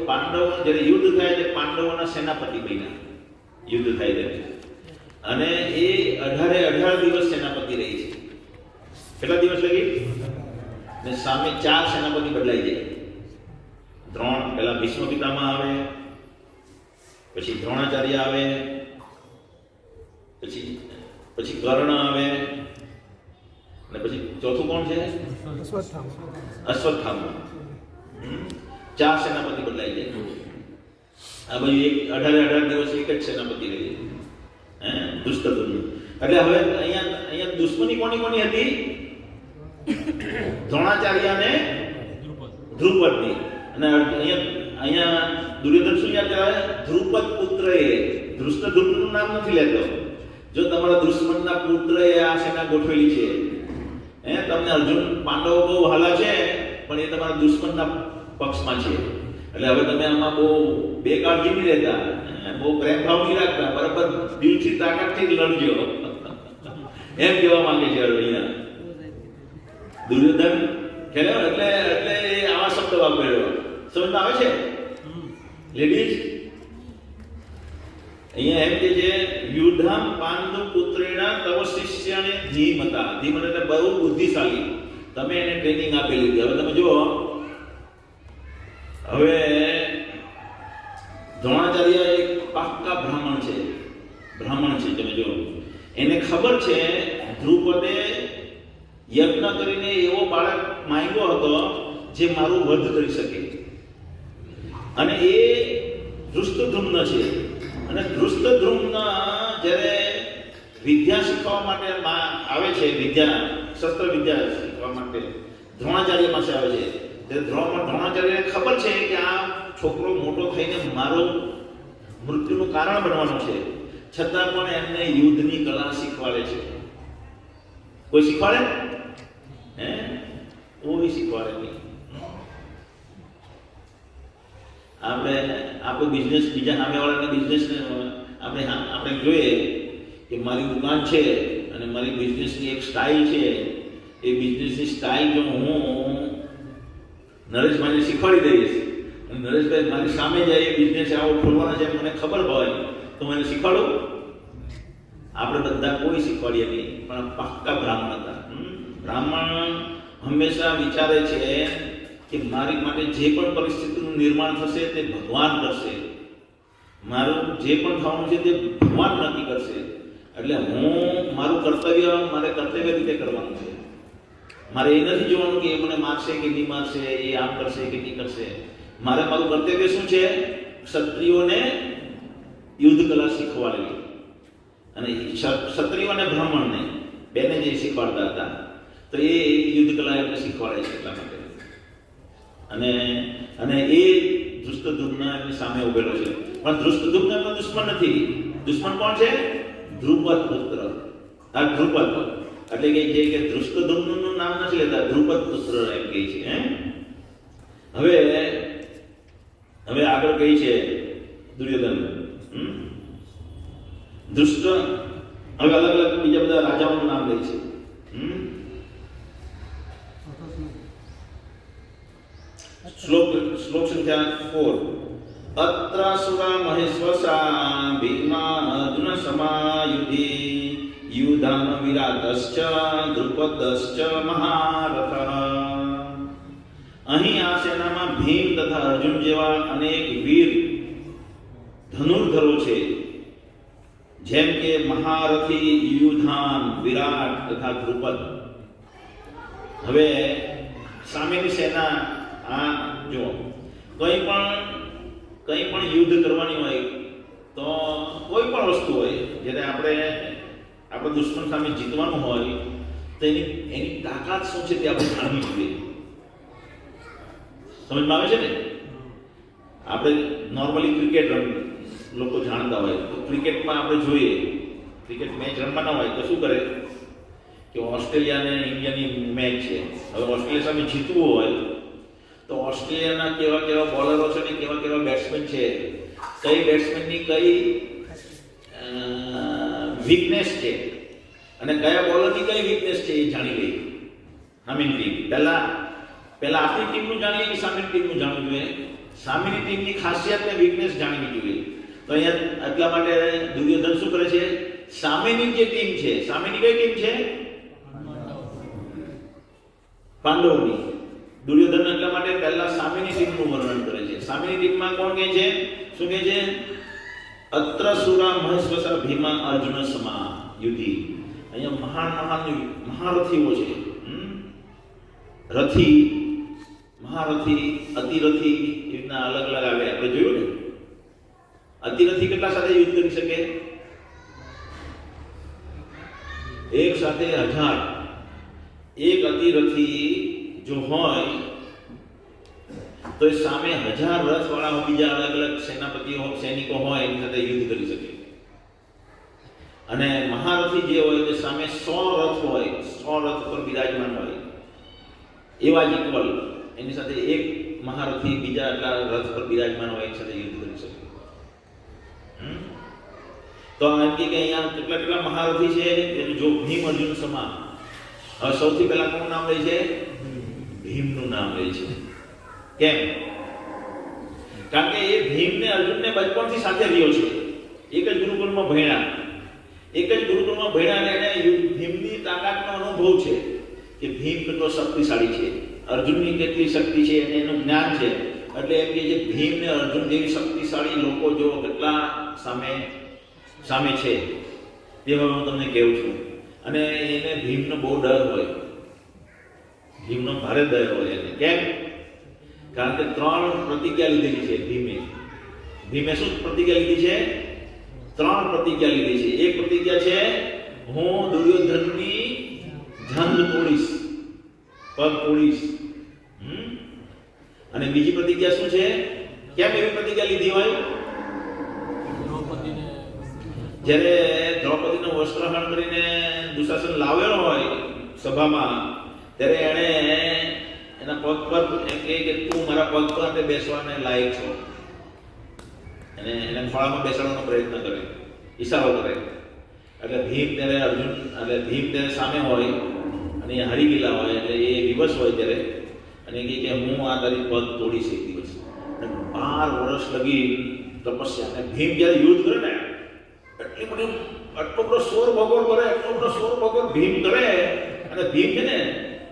[SPEAKER 2] પાંડવો જ્યારે યુદ્ધ થાય છે, પાંડવોના સેનાપતિ બન્યા. યુદ્ધ થાય છે અને એ 18 દિવસ સેનાપતિ રહી છે. કેટલા દિવસ લગી? ને સામે 4 સેનાપતિ બદલાઈ જાય. દ્રોણ, પહેલા ભીષ્મ પિતામહ આવે, પછી દ્રોણાચાર્ય આવે, પછી કર્ણ આવે, અને પછી ચોથું કોણ છે? અશ્વત્થામા. 4 સેનાપતિ બદલાઈ જાય. આ બાજુ 18 દિવસ એક જ સેનાપતિ રહી જાય, દુષ્ટદ્યુમ્ન. એટલે હવે અહીંયા દુશ્મની કોની હતી? દ્રોણાચાર્ય અને દ્રુપદની. અને અહીંયા દુર્યોધન શું યાદ કરાવે? દ્રુપદ પુત્ર એ. ધૃષ્ટદ્યુમ્નનું નામ નથી લેતો. જો તમારા દુશ્મનના પુત્ર એ આ સેના ગોઠવેલી છે, તમને અર્જુન પાંડવો બહુ હાલા છે પણ એ તમારા દુશ્મનના પક્ષમાં છે. એટલે હવે તમે આમાં બહુ બેકાળજી નહીં રહેતા, બહુ પ્રેમ ભાવ નહીં રાખતા, બરાબર દિલથી તાકાતથી લડજો, એમ કહેવા માંગે છે અહીંયા દુર્યોધન. એટલે આવા શબ્દ વાપર્યો. સમજ આવે છે લેડીઝ? અહીંયા એમ કે છે યુદ્ધામ પાંડુ પુત્રેણા તવ શિષ્યને ધીમતા. ધીમતા એટલે બહુ બુદ્ધિશાળી. તમે એને ટ્રેનિંગ આપેલી હતી. હવે તમે જુઓ, હવે દ્રોણાચાર્ય એક પાક્કા બ્રાહ્મણ છે. તમે જુઓ, એને ખબર છે દ્રુપદે યજ્ઞ કરીને એવો બાળક માંગ્યો હતો જે મારું વધ કરી શકે, અને એ ધૃષ્ટદ્યુમ્ન છે. અને ધૃષ્ટદ્યુમ્ન જ્યારે વિદ્યા શીખવા માટે આવે છે, શસ્ત્ર વિદ્યા શીખવા માટે દ્રોણાચાર્ય પાસે આવે છે, ત્યારે દ્રોણાચાર્યને ખબર છે કે આ છોકરો મોટો થઈને મારો મૃત્યુનું કારણ બનવાનો છે, છતાં પણ એમને યુદ્ધની કલા શીખવાડે છે. કોઈ શીખવાડે? કોઈ શીખવાડે નહીં. આપણો બિઝનેસ, બીજા સામેવાળાના બિઝનેસને આપણે જોઈએ કે મારી દુકાન છે અને મારી બિઝનેસની એક સ્ટાઇલ છે. એ બિઝનેસની સ્ટાઇલ જો હું નરેશભાઈને શીખવાડી દઈશ અને નરેશભાઈ મારી સામે જાય એ બિઝનેસ આવો ખોલવાનો છે મને ખબર હોય તો મને શીખવાડો? આપણે બધા કોઈ શીખવાડીએ નહીં, પણ પાક્કા બ્રાહ્મણ હતા. બ્રાહ્મણ હંમેશા વિચારે છે કે મારી માટે જે પણ પરિસ્થિતિનું નિર્માણ થશે તે ભગવાન કરશે, મારું જે પણ થવાનું છે તે ભગવાન નક્કી કરશે. એટલે હું મારું કર્તવ્ય મારે કર્તવ્ય રીતે કરવાનું છે. મારે એ નથી જોવાનું કે એ મને મારશે કે નહીં મારશે, એ આમ કરશે કે નહીં કરશે. મારે મારું કર્તવ્ય શું છે? ક્ષત્રિયોને યુદ્ધ કલા શીખવાડવી. અને ક્ષત્રિયો અને બ્રાહ્મણને બેને જે શીખવાડતા હતા, તો એ યુદ્ધ કલા એમને શીખવાડે છે એટલા માટે. અને એ ધૃષ્ટદ્યુમ્ન એમની સામે ઉભેલો છે. પણ ધૃષ્ટદ્યુમ્ન એમનો દુશ્મન નથી. દુશ્મન કોણ છે? દ્રુપદ પુત્ર. આ દ્રુપદ એટલે કે ધૃષ્ટદ્યુમ્નનું નામ નથી લેતા, દ્રુપદ પુત્ર એમ કહે છે. હવે આગળ કહી છે દુર્યોધન દુષ્ટ. હવે અલગ અલગ બીજા બધા રાજાઓનું નામ લે છે. શ્લોક સંખ્યા 4. અત્રાસુરા મહેશ્વસા ભીમા અર્જુન સમાયુધિ યુધાન વિરાટશ્ચ દ્રુપદશ્ચ મહારથઃ. અહીં આ સેનામાં ભીમ તથા અર્જુન જેવા અનેક વીર ધનુર્ધરો છે, જેમ કે મહારથી યુધાન, વિરાટ તથા દ્રુપદ. હવે સામેની સેના આ જો કંઈ પણ યુદ્ધ કરવાની હોય તો કોઈ પણ વસ્તુ હોય જ્યારે આપણે દુશ્મન સામે જીતવાનું હોય તો એની તાકાત શું છે તે આપણે જાણવી જોઈએ. સમજમાં આવે છે ને? આપણે નોર્મલી ક્રિકેટ લોકો જાણતા હોય તો ક્રિકેટમાં આપણે જોઈએ, ક્રિકેટ મેચ રમવાના હોય તો શું કરે કે ઓસ્ટ્રેલિયા અને ઇન્ડિયાની મેચ છે. હવે ઓસ્ટ્રેલિયા સામે જીતવું હોય તો ઓસ્ટ્રેલિયાના કેવા કેવા બોલરો છે ને કેવા કેવા બેટ્સમેન છે, કઈ બેટ્સમેનની કઈ વીકનેસ છે અને કયા બોલરની કઈ વીકનેસ છે એ જાણી લઈએ. સામેની ટીમ પહેલા આપણી ટીમનું જાણીએ કે સામેની ટીમનું જાણવું જોઈએ? સામેની ટીમની ખાસિયત ને વીકનેસ જાણવી જોઈએ. તો અહીંયા એટલા માટે દુર્યોધન શું કરે છે? સામેની જે ટીમ છે, સામેની કઈ ટીમ છે? પાંડવોની. દુર્યોધન એટલા માટે પહેલા સામેની ટીમનું વર્ણન કરે છે. સામેની ટીમમાં કોણ કહે છે? શું કહે છે? અત્ર સુરા મહેશ્વસર ભીમા અર્જુન સમા યુધિ. અહીંયા મહારથીઓ છે. રથી, મહારથી, અતિરથી, એ રીતના અલગ અલગ આવે. આપણે જોયું ને, અતિરથી કેટલા સાથે યુદ્ધ કરી શકે? એક સાથે 1000. એક અતિરથી જો હોય તો એ સામે 1000 રથ વાળા બીજા અલગ અલગ સેનાપતિઓ સૈનિકો હોય એની સાથે યુદ્ધ કરી શકે. અને મહારથી જે હોય તે સામે 100 રથ હોય, 100 રથ પર બિરાજમાન હોય એવા જ ઇક્વલ એની સાથે એક મહારથી બીજા એટલા રથ પર બિરાજમાન હોય એની સાથે યુદ્ધ કરી શકે. તો એમ કે અહીંયા કેટલા મહારથી છે જો ભીમ અર્જુન સમા. હવે સૌથી પહેલા કોનું નામ લે છે? ભીમનું નામ લે છે. કેમ? કારણ કે એ ભીમને અર્જુનને બચપણથી સાથે રહ્યો છે, એક જ ગુરુકુળમાં ભણ્યા અને એને ભીમની તાકાતનો અનુભવ છે કે ભીમ કેટલો શક્તિશાળી છે, અર્જુનની કેટલી શક્તિ છે અને એનું જ્ઞાન છે. એટલે એમ કે ભીમ ને અર્જુન જેવી શક્તિશાળી લોકો જો કેટલા સામે છે તે હવે હું તમને કહું છું. અને એને ભીમનો બહુ ડર હોય, ભીમનો ભારે ડર હોય એને. કેમ? કારણ કે 3 પ્રતિજ્ઞા લીધેલી છે ભીમે શું પ્રતિજ્ઞા લીધી છે? 3 પ્રતિજ્ઞા લીધી છે. એક પ્રતિજ્ઞા છે હું દુર્યોધનની જંગ તોડીશ, પગ તોડીશ. અને બીજી પ્રતિજ્ઞા શું છે? કેમ એવી પ્રતિજ્ઞા લીધી હોય? જ્યારે દ્રૌપદીનું વસ્ત્રહરણ કરીને દુશાસન લાવેલો હોય સભામાં, ત્યારે એણે એના પગ પર એમ કહે કે તું મારા પગ પર બેસવાને લાયક છો. અને એને ખોળામાં બેસાડવાનો પ્રયત્ન કરે, ઈશારો કરે. એટલે ભીમ ત્યારે સામે હોય અને એ હારી ગયેલા હોય એટલે એ વિવશ હોય ત્યારે અને કહે કે હું આ તારી પગ તોડીશ એક દિવસ. અને 12 વર્ષ લગી તપસ્યા. અને ભીમ જ્યારે યુદ્ધ કરે ને આટલો બધો શોર બગોર ભીમ કરે. અને ભીમ છે ને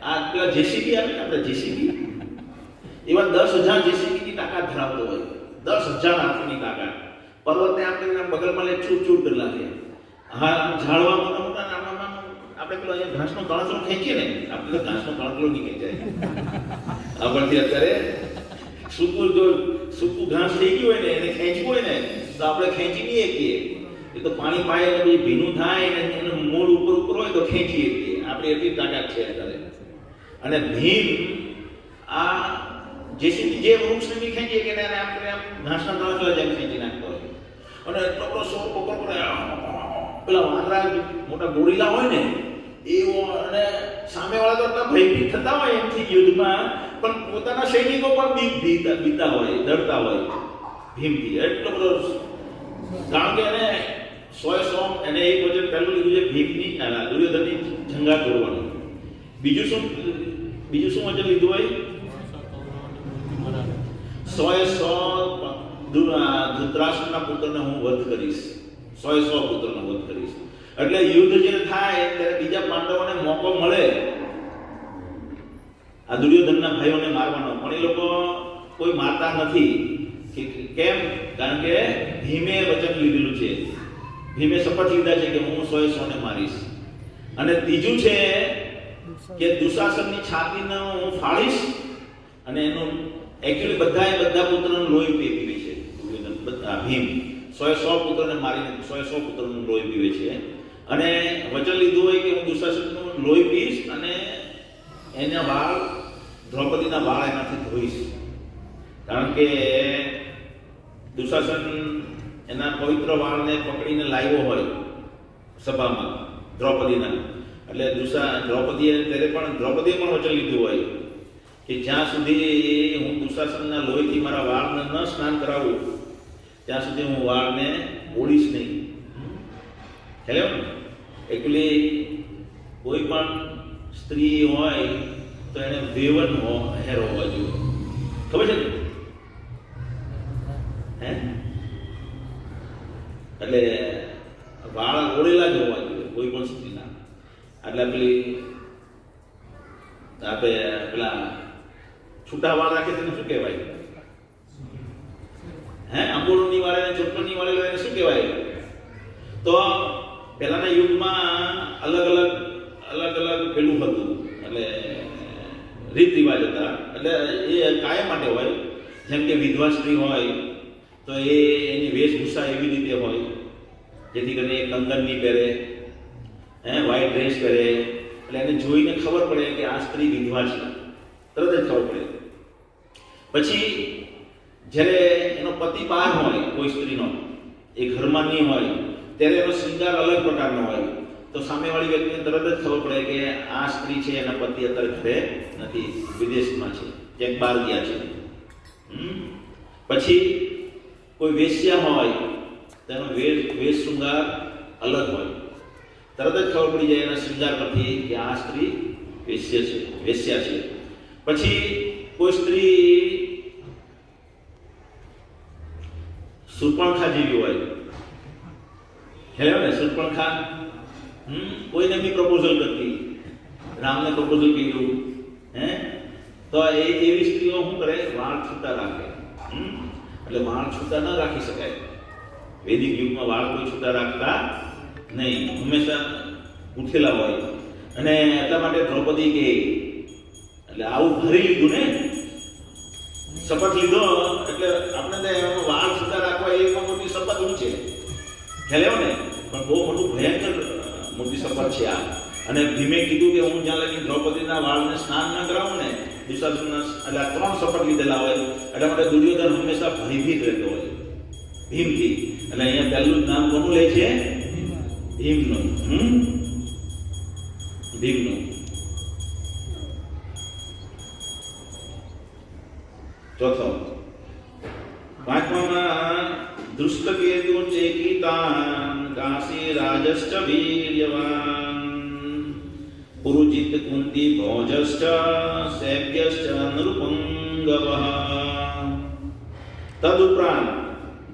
[SPEAKER 2] આ પેલા જેસીબી આવે ને, આપણે જેસીબી એવા 10,000 જેસીબીની તાકાત ધરાવતો હોય. 10,000 હાથની તાકાત. પર્વતને આપણે બગલમાં લે ચૂર કરી નાખે. હા, ઝાડવા મોટા આપણે પેલો અહીંયા ઘાસનો તણખલો ખેંચીએ ને, આપણે ઘાસનો તણખલો નહીં ખેંચાય. આપણથી અત્યારે સૂકું ઘાસ થઈ ગયું હોય ને એને ખેંચવું હોય ને તો આપણે ખેંચી નહીં શકીએ. એ તો પાણી પાય એટલે પછી ભીનું થાય ને એનું મૂળ ઉપર હોય તો ખેંચી શકીએ. આપણી એટલી તાકાત છે અત્યારે. અને ભીમ આ જેસીબી જે વૃક્ષને બી ખેંચીએ કે એને આપણે આમ ઘાસના તણખલા જેમ ખેંચી નાખતો હોય. અને એટલો બધો શોર બગોર કરે. પેલા વાંદરા મોટા ગોરીલા હોય ને એવો. અને સામેવાળા તો એટલા ભયભીત થતા હોય એમથી યુદ્ધમાં, પણ પોતાના સૈનિકો પણ બીતા હોય, ડરતા હોય ભીમથી. એટલો બધો. કારણ કે એને 100 એને એક વચન પહેલું લીધું છે ભીમની દુર્યોધનની જંગા તોડવાનું. બીજું શું વચન લીધું હોય? 100 ધૃતરાષ્ટ્રના પુત્રને હું વધ કરીશ. 100 પુત્રનો વધ કરીશ. એટલે યુદ્ધ જે થાય ત્યારે બીજા પાંડવોને મોકો મળે આ દુર્યોધનના ભાઈઓને મારવાનો, પણ એ લોકો કોઈ મારતા નથી. કેમ? કારણ કે ભીમે વચન લીધેલું છે, ભીમે શપથ લીધા છે કે હું 100 ને મારીશ. અને ત્રીજું છે કે દુશાસનની છાતીને હું ફાડીશ અને એનું એકચ્યુઅલી બધા પુત્રનું લોહી પીવે છે. દુર્યોધન બધા ભીમ 100 પુત્રને મારીને 100 પુત્રનું લોહી પીવે છે અને વચન લીધું હોય કે હું દુશાસનનું લોહી પીશ અને એના વાળ, દ્રૌપદીના વાળ એનાથી ધોઈશ. કારણ કે દુશાસન એના પવિત્ર વાળને પકડીને લાવ્યો હોય સભામાં દ્રૌપદીના, એટલે દ્રૌપદીએ પણ વચન લીધું હોય કે જ્યાં સુધી હું દુશાસનના લોહીથી મારા વાળને ન સ્નાન કરાવું ત્યાં સુધી હું વાળને બોળીશ નહીં. ખ્યાલ ને? એકચ્યુઅલી કોઈ પણ સ્ત્રી હોય તો એને વેવન હેર હોવા જોઈએ. ખબર છે ને? હે? એટલે વાળ ઓળેલા જ હોવા જોઈએ કોઈ પણ સ્ત્રીના. એટલે આપણે પેલા છૂટા વાળ રાખે તેને શું કહેવાય? હે? આંબોળની વાળે ને ચોટની વાળે એને શું કહેવાય? તો પહેલાના યુગમાં અલગ અલગ પેલું હતું, એટલે રીત રિવાજ હતા. એટલે એ કાયમ માટે હોય. જેમ કે વિધવા સ્ત્રી હોય તો એની વેશભૂષા એવી રીતે હોય જેથી કરીને એ કંગન નહીં પહેરે, વ્હાઈટ ડ્રેસ પહેરે, એટલે એને જોઈને ખબર પડે કે આ સ્ત્રી વિધવા છે, તરત જ ખબર પડે. પછી જ્યારે એનો પતિ બહાર હોય કોઈ સ્ત્રીનો, એ ઘરમાં નહીં હોય, ત્યારે એનો શૃંગાર અલગ પ્રકારનો હોય, તો સામેવાળી વ્યક્તિને તરત જ ખબર પડે કે આ સ્ત્રી છે એના પતિ અત્યારે ઘરે નથી, વિદેશમાં છે, ક્યાંક બહાર ગયા છે. પછી કોઈ વેશ્યા હોય તેનો વેશ શૃંગાર અલગ હોય, તરત જ ખબર પડી જાય એના શૃંગાર પરથી કે આ સ્ત્રી વેશ્યા છે. પછી કોઈ સ્ત્રી સુર્પણખા જેવી હોય, ખ્યાલ ને? સુર્પણખા કોઈને બી પ્રપોઝલ કરતી, રામને પ્રપોઝલ કર્યું, તો એવી સ્ત્રીઓ શું કરે? વાળ છૂટા રાખે. એટલે વાળ છૂટા ન રાખી શકાય. વૈદિક યુગમાં વાળ કોઈ છૂટા રાખતા નહીં, હંમેશા ઉઠેલા હોય. અને એટલા માટે દ્રૌપદી કે એટલે આવું ભરી લીધું ને, શપથ લીધો એટલે આપણે વાળ છૂટા રાખવા એ પણ મોટી શપથ શું છે? ખ્યાલ ને? પણ બહુ મોટું ભયંકર મોટી શપથ છે આ. અને ભીમે કીધું કે હું જ્યાં લગી દ્રૌપદીના વાળને સ્નાન ન કરાવું ને, દુશાસનના, એટલે 3 શપથ લીધેલા હોય. એટલા માટે દુર્યોધન હંમેશા ભયભીત રહેતો હોય ભીમથી. એટલે અહીંયા પહેલું નામ કોનું લે છે? ભીમનું. ભીમનું. ચોથો, 5માં દૃષ્ટકેતુ ચેકિતાન કાશી રાજશ્ચ વીર્યવાન પુરુજિત કુંતી ભોજશ્ચ સૈભ્યશ્ચ નૃપંગવઃ. તદુપરાંત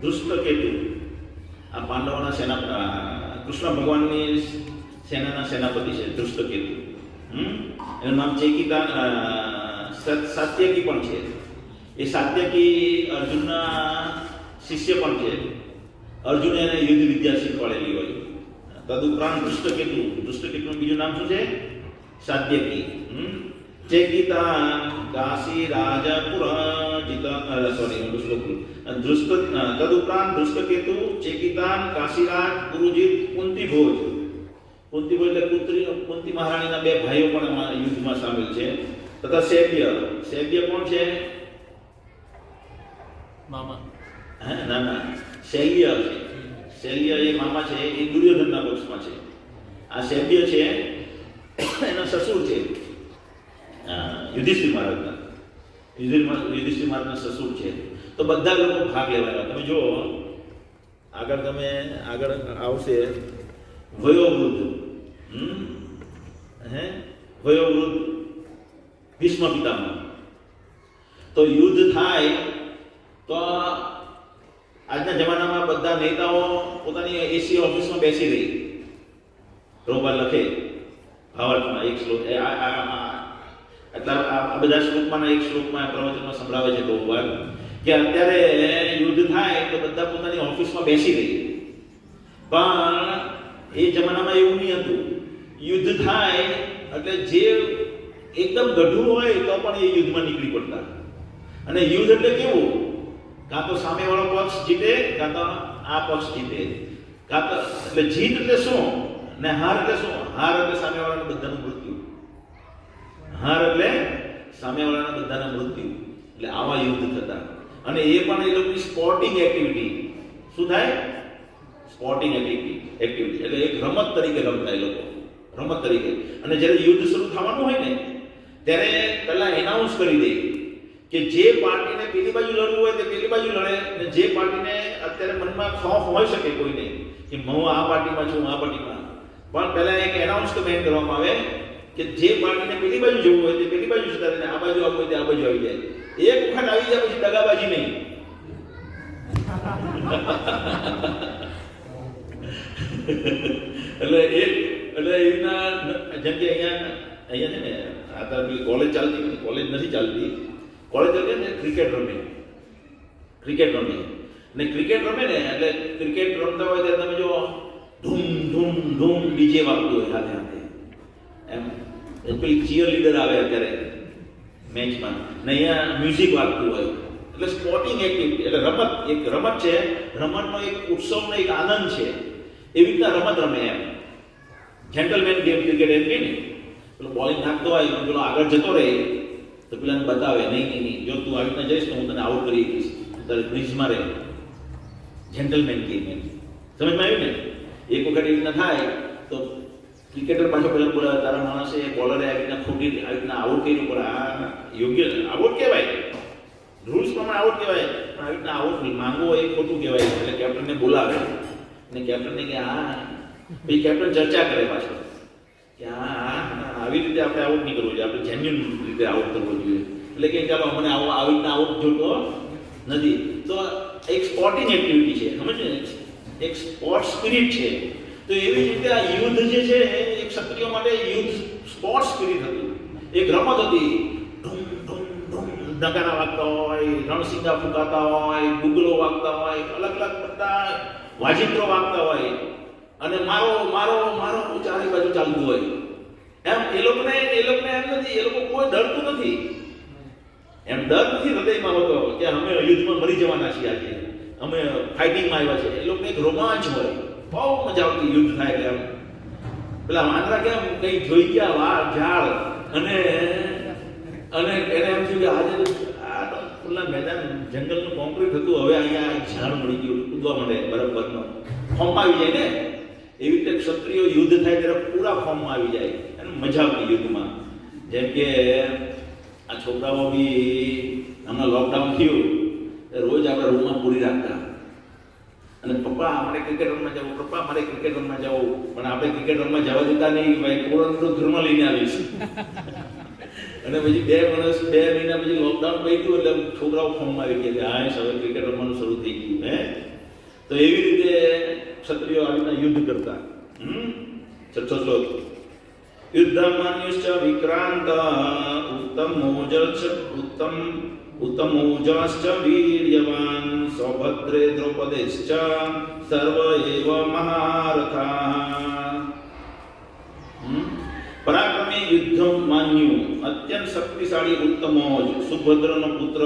[SPEAKER 2] દૃષ્ટકેતુ આ પાંડવોના કૃષ્ણ ભગવાનની સેનાના સેનાપતિ છે દૃષ્ટકેતુ. એનું નામ ચેકિતાન, સાત્યકી પણ છે. એ સાત્યકી અર્જુનના શિષ્ય પણ છે. અર્જુને એને યુદ્ધ વિદ્યા શીખવાડેલી હોય. તદુપરાંત દૃષ્ટકેતુનું બીજું નામ શું છે? સાત્યકી. ચેકિતાન કાશી રાજપુર તદુપરાંત દૃષ્ટકેતુ ચેકિતાન કાશીરાજ પુરુજીત કુંતીભોજ. કુંતીભોજ એટલે કુંતી મહારાણીના 2 ભાઈઓ પણ યુદ્ધમાં સામેલ છે. તથા સૈભ્ય કોણ છે?
[SPEAKER 3] મામા.
[SPEAKER 2] ના, શૈલ્ય છે. શૈલ્ય એ મામા છે, એ દુર્યોધનના પક્ષમાં છે. આ સૈભ્ય છે એના સસુર છે યુધિષ્ઠિર મહારાજના સસુર છે. તો બધા લોકો ભાગ લેવાયા. તમે જો આગળ આવશે વયોવૃદ્ધ, વયોવૃદ્ધ ભીષ્મ પિતામહ. તો યુદ્ધ થાય તો આજના જમાનામાં બધા નેતાઓ પોતાની એસી ઓફિસમાં બેસી રહી. રોબા લખે ભાવાર્થમાં એક શ્લોક, એટલે આ બધા શ્લોકમાંના એક શ્લોકમાં પ્રવચનમાં સંભળાવે છે ભગવાન કે અત્યારે યુદ્ધ થાય તો બધા પોતાની ઓફિસમાં બેસી રહે, પણ એ જમાનામાં એવું નહીં હતું. યુદ્ધ થાય એટલે જે એકદમ ગઢું હોય તો પણ એ યુદ્ધમાં નીકળી પડતા. અને યુદ્ધ એટલે કેવું, કાં તો સામેવાળો પક્ષ જીતે, કાં તો આ પક્ષ જીતે, કાં તો એટલે જીત એટલે શું ને હાર એટલે શું? હાર એટલે સામેવાળાના બધાનું મૃત્યુ, હાર એટલે સામેવાળાના બધાના મૃત્યુ. એટલે આવા યુદ્ધ થતા. અને એ પણ એ લોકોની સ્પોર્ટિંગ એક્ટિવિટી. શું થાય? સ્પોર્ટિંગ એક્ટિવિટી એટલે એક રમત તરીકે રમતા એ લોકો, રમત તરીકે. અને જ્યારે યુદ્ધ શરૂ થવાનું હોય ને ત્યારે પહેલા એનાઉન્સ કરી દે કે જે પાર્ટીને પેલી બાજુ લડવું હોય તે પેલી બાજુ લડે, અને જે પાર્ટીને અત્યારે મનમાં ખોફ હોઈ શકે કોઈને કે હું આ પાર્ટીમાં છું, આ પાર્ટીમાં, પણ પહેલા એક એનાઉન્સમેન્ટ કરવામાં આવે કે જે પાર્ટીને પેલી બાજુ જવું હોય તે પેલી બાજુ જતા રહે, આ બાજુ આવવું હોય તે આ બાજુ આવી જાય. એક વખત આવી જાય પછી દગાબાજી નહીં. એટલે એના જેમ કે અહીંયા છે ને આ તો કોલેજ ચાલતી, કોલેજ નથી ચાલતી, કોલેજ ચાલતી ને ક્રિકેટ રમે ને ક્રિકેટ રમે ને એટલે ક્રિકેટ રમતા હોય ત્યારે તમે જો ધૂમ ધૂમ ધૂમ ડીજે વાગતું હોય હાથે હાથે, એમ પેલી ચીયર લીડર આવે અત્યારે મેચમાં ને અહીંયા મ્યુઝિક વાગતું હોય. એટલે સ્પોર્ટિંગ એક્ટિવિટી એટલે રમત, એક રમત છે, રમતનો એક ઉત્સવનો એક આનંદ છે. એવી રીતના રમત રમે એમ. જેન્ટલમેન ગેમ ક્રિકેટ એમ કે ને, પેલો બોલિંગ નાખતો હોય પેલો આગળ જતો રહે તો પેલાને બતાવે નહીં જો તું આવી રીતના જઈશ તો હું તને આઉટ કરી દઈશ, તારે ક્રીઝમાં રહે. જેન્ટલમેન ગેમ એમ સમજમાં આવ્યું ને? એક વખત એવી રીતના થાય તો ક્રિકેટર પાછો પેલા બોલાવે તારા માણસે બોલરે આવી રીતના ખોટી આવી રીતના આઉટ કર્યું, પણ આ યોગ્ય આઉટ કહેવાય, રૂલ્સ પ્રમાણે આઉટ કહેવાય, પણ આવી રીતના આઉટ માંગવો એ ખોટું કહેવાય. એટલે કેપ્ટનને બોલાવે અને કેપ્ટનને કે પછી કેપ્ટન ચર્ચા કરે પાછો કે આવી રીતે આપણે આઉટ નહીં કરવું જોઈએ, આપણે જેન્યુઅન રીતે આઉટ કરવો જોઈએ. એટલે કે ચાલો અમને આવી રીતના આઉટ જોતો નથી. તો એક સ્પોર્ટિંગ એક્ટિવિટી છે, સમજ ને, એક સ્પોર્ટ સ્પિરિટ છે. તો એવી રીતે આ યુદ્ધ જે છે એ ક્ષત્રિયો માટે યુદ્ધ સ્પોર્ટ સ્પિરિટ હતું, એક રમત હતી. ધૂમ ધૂમ ધૂમ નગારા વાગતા હોય, રણસિંગા ફૂંકાતા હોય, ગુગલો વાગતા હોય, અલગ અલગ બધા વાજિંત્રો વાગતા હોય, અને મારો મારો મારો ચારે બાજુ ચાલતું હોય. એમ એ લોકોને એમ નથી, એ લોકો કોઈ ડરતું નથી, એમ ડર નથી હૃદયમાં હોતો કે અમે યુદ્ધમાં મરી જવાના છીએ, આજે અમે ફાઇટિંગમાં આવ્યા છે. એ લોકોને એક રોમાંચ હોય, બહુ મજા આવતી યુદ્ધ થાય એટલે. આમ પેલા વાંદરા કેમ કઈ જોઈ ગયા વાર ઝાડ અને એને એમ થયું કે આજે આ તો ખુલ્લા મેદાન જંગલનું કોન્ક્રીટ હતું, હવે અહીંયા ઝાડ મળી ગયું, કૂદવા માંડે બરાબરનો ફોર્મમાં આવી જાય ને. એવી રીતે ક્ષત્રિયો યુદ્ધ થાય ત્યારે પૂરા ફોર્મમાં આવી જાય અને મજા આવતી યુદ્ધમાં. જેમ કે આ છોકરાઓ બી હમણાં લોકડાઉન થયું રોજ આપણે રૂમમાં પૂરી રાખતા અને પપ્પા અમારે ક્રિકેટ રમવા જવું, પપ્પા મારે ક્રિકેટ રમવા જવું, પણ આપણે ક્રિકેટ રમવા જવા દેતા નહીં, ભાઈ કોરોના તો ઘરમાં લઈને આવીશ. અને પછી 2 મહિના પછી લોકડાઉન પડ્યું એટલે છોકરાઓ ફોર્મમાં આવી ગયા, હા હવે ક્રિકેટ રમવાનું શરૂ થઈ ગયું. તો એવી રીતે ક્ષત્રિયો આવી રીતના યુદ્ધ કરતા. છઠ્ઠો શ્લોક. યુદ્ધમાન્યુશ્ચ વિક્રાંત ઉત્તમોજશ્ચ વીર્યવાન સૌભદ્રે દ્રૌપદેશ્ચ સર્વ એવ મહારથા. પરાક્રમી યુદ્ધ માન્યુ અત્યંત શક્તિશાળી ઉત્તમોજ સુભદ્રનો પુત્ર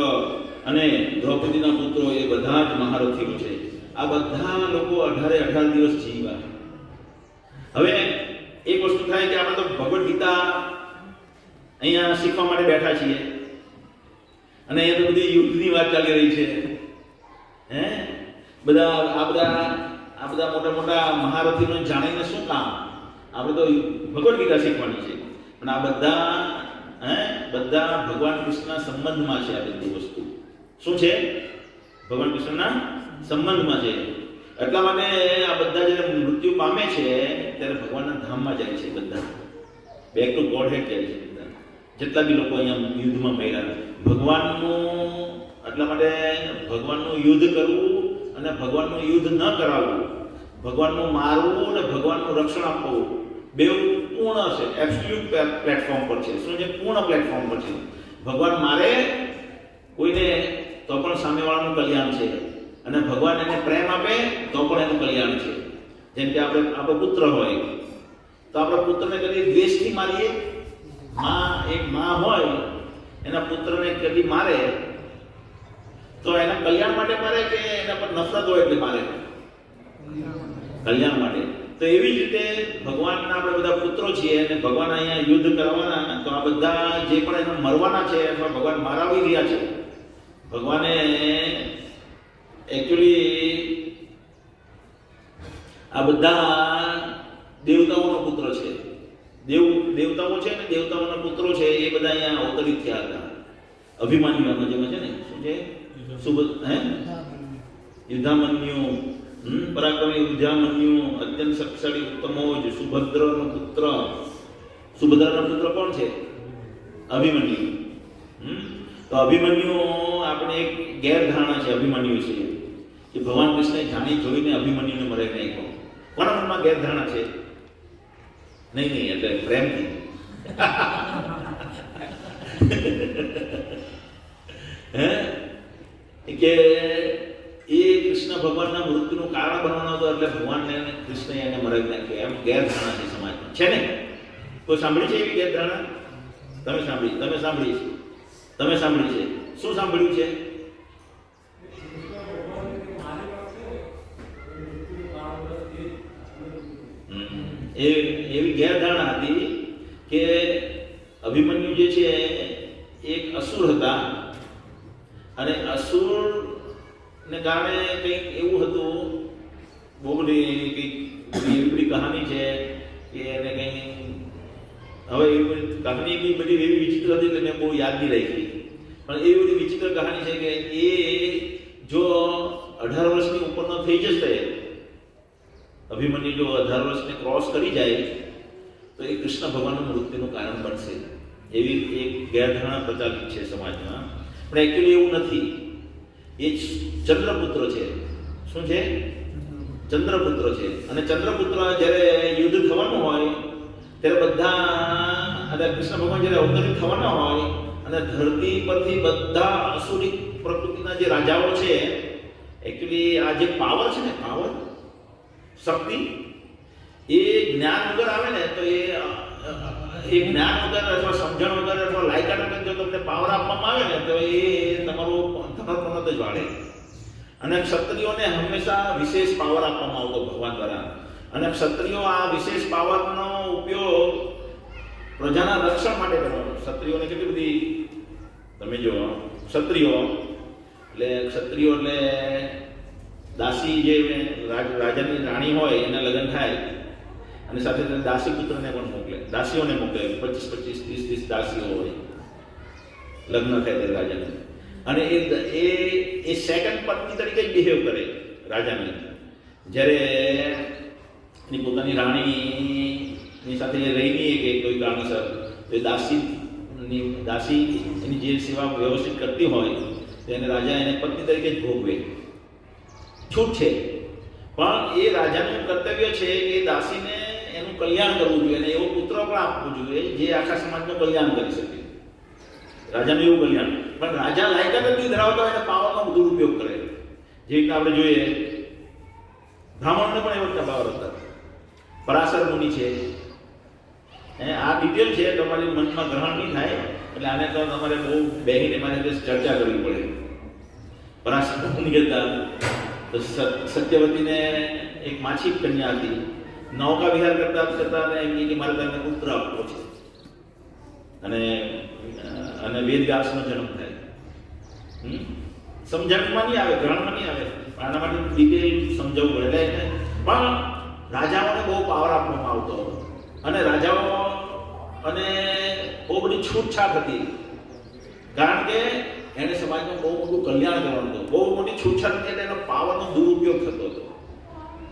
[SPEAKER 2] અને દ્રૌપદીના પુત્રો એ બધા જ મહારથીઓ છે. આ બધા લોકો 18 દિવસ જીવ્યા. હવે એક વસ્તુ થાય કે આપણે તો ભગવદ્ ગીતા અહીંયા શીખવા માટે બેઠા છીએ અને અહીંયા તો બધી યુદ્ધની વાત ચાલી રહી છે. આ બધા મોટા મોટા મહારથીનો જાણીને શું કામ? આપણે તો ભગવદ્ ગીતા શીખવાની છે, પણ આ બધા ભગવાન કૃષ્ણના સંબંધમાં છે. આ બધી વસ્તુ શું છે? ભગવાન કૃષ્ણના સંબંધમાં છે. એટલા માટે આ બધા જ્યારે મૃત્યુ પામે છે ત્યારે ભગવાનના ધામમાં જાય છે. બધા બેક ટુ ગોડ હેડ જાય છે. બધા જેટલા બી લોકો અહીંયા યુદ્ધમાં મર્યા ભગવાનનું, એટલા માટે ભગવાનનું યુદ્ધ કરવું અને ભગવાનનું યુદ્ધ ન કરાવવું, ભગવાનનું મારવું અને ભગવાનનું રક્ષણ આપવું, બેઉ પૂર્ણ છે, એબ્સોલ્યુટ પ્લેટફોર્મ પર છે. શું છે? પૂર્ણ પ્લેટફોર્મ પર છે. ભગવાન મારે કોઈને તો પણ સામેવાળાનું કલ્યાણ છે, અને ભગવાન એને પ્રેમ આપે તો પણ એનું કલ્યાણ છે. જેમ કે આપણો પુત્ર હોય તો આપણા પુત્રને કદી દ્વેષથી મારીએ? એક માં હોય એના પુત્રને કદી મારે તો એના કલ્યાણ માટે મારે કે એના પર નફરત હોય એટલે મારે? કલ્યાણ માટે. તો એવી જ રીતે ભગવાનના આપણે બધા પુત્રો છીએ અને ભગવાન અહીંયા યુદ્ધ કરવાના, તો આ બધા જે પણ એને મરવાના છે અથવા ભગવાન મારાવી રહ્યા છે, ભગવાને એકચ્યુઅલી આ બધા દેવતાઓનો પુત્ર છે. દેવતાઓ છે ને, દેવતાઓના પુત્રો છે એ બધા અહીંયા અવતરિત થયા હતા. અભિમાન્યુમાં જેમાં છે ને, શું છે? યુદ્ધામન્યુ, પરાક્રમી યુદ્ધામન્યુ, અત્યંત શક્તિશાળી ઉત્તમોજ, સુભદ્રનો પુત્ર. સુભદ્રાનો પુત્ર કોણ છે? અભિમન્યુ. તો અભિમન્યુ આપણે એક ગેરધારણા છે અભિમન્યુ છે કે ભગવાન કૃષ્ણે જાણી જોઈને અભિમન્યુને મરે નહીં. કોના મનમાં ગેરધારણા છે? નહીં, એટલે પ્રેમથી. કે એ કૃષ્ણ ભગવાનના મૃત્યુનું કારણ બનવાનો હતો એટલે ભગવાનને કૃષ્ણએ એને મરાવી નાખ્યો, એમ ગેરધારણા છે સમાજમાં. છે ને? કોઈ સાંભળી છે એવી ગેરધારણા? તમે સાંભળી છે? શું સાંભળ્યું છે? એવી ગેરધારણા હતી કે અભિમન્યુ જે છે એક અસુર હતા, અને અસુરને કારણે કંઈક એવું હતું, બહુ બધી કંઈક એવી બધી કહાની છે કે એને કંઈ, હવે એવી કહાની બી બધી એવી વિચિત્ર હતી કે મેં બહુ યાદ નહીં રાખી, પણ એવી બધી વિચિત્ર કહાની છે કે એ જો 18 વર્ષની ઉપરનો થઈ જશે, અભિમન્યુ જો 18 વર્ષને ક્રોસ કરી જાય તો એ કૃષ્ણ ભગવાનનું મૃત્યુનું કારણ બનશે. એવી એક ગેરધારણા પ્રચાલિત છે સમાજમાં. પણ એકચ્યુઅલી એવું નથી. એ ચંદ્રપુત્ર છે. શું છે? ચંદ્રપુત્ર છે. અને ચંદ્રપુત્ર જ્યારે યુદ્ધ થવાનું હોય ત્યારે બધા, અને કૃષ્ણ ભગવાન જ્યારે અવતરિત થવાના હોય અને ધરતી પરથી બધા અસુરિક પ્રકૃતિના જે રાજાઓ છે, એકચ્યુઅલી આ જે પાવર છે ને, પાવર શક્તિ, એ જ્ઞાન વગર આવે ને તો એ જ્ઞાન વગર અથવા સમજણ વગર અથવા લાયકાત વગર જો તમને પાવર આપવામાં આવે ને તો એ તમારું ધનોત્પન્ન જ વાળે. અને ક્ષત્રિયોને હંમેશા વિશેષ પાવર આપવામાં આવતો ભગવાન દ્વારા, અને ક્ષત્રિયો આ વિશેષ પાવરનો ઉપયોગ પ્રજાના રક્ષણ માટે કરવાનો. ક્ષત્રિયોને કેટલી બધી, તમે જો ક્ષત્રિયો એટલે દાસી, જે રાજાની રાણી હોય એના લગ્ન થાય અને સાથે દાસી પુત્રને પણ મોકલે, દાસીઓને મોકલે. 25, 30 દાસીઓ હોય, લગ્ન થાય તે રાજાને. અને એ સેકન્ડ પત્ની તરીકે જ બિહેવ કરે રાજાની. જ્યારે એની પોતાની રાણીની સાથે રહી નહીં કે કોઈ કારણસર, તો એ દાસી એની જે સેવા વ્યવસ્થિત કરતી હોય તો એને રાજા એને પત્ની તરીકે જ ભોગવે. છૂટ છે, પણ એ રાજાનું કર્તવ્ય છે કે દાસીને એનું કલ્યાણ કરવું જોઈએ અને એવો પુત્ર પણ આપવો જોઈએ જે આખા સમાજનું કલ્યાણ કરી શકે. રાજાનું એવું કલ્યાણ. પણ રાજા લાયકાત જ નહીં ધરાવતા હોય અને પાવરનો દુરુપયોગ કરે. જે રીતના આપણે જોઈએ બ્રાહ્મણને પણ એવો પાવર હતા. પરાશર મુનિ છે, આ ડિટેલ છે, તમારી મનમાં ગ્રહણ નહીં થાય એટલે આને તો તમારે બહુ બેહીને મારે ચર્ચા કરવી પડે. પરાશર મુનિ હતા તો સત્યવતીને એક માછી કન્યા હતી. નૌકા વિહાર કરતા એમ કે મારે તમને પુત્ર આપવો છે, અને વેદવ્યાસનો જન્મ થાય. સમજણમાં નહીં આવે, ગ્રહણમાં નહીં આવે, આના માટે ડિટેલ સમજાવવું પડે. એટલે પણ રાજાઓને બહુ પાવર આપવામાં આવતો હતો અને રાજાઓ અને બહુ બધી છૂટછાટ હતી, કારણ કે એને સમાજનું બહુ મોટું કલ્યાણ કરવાનું હતું. બહુ મોટી છૂટછાટ હતી એટલે એનો પાવરનો દુરુપયોગ થતો હતો.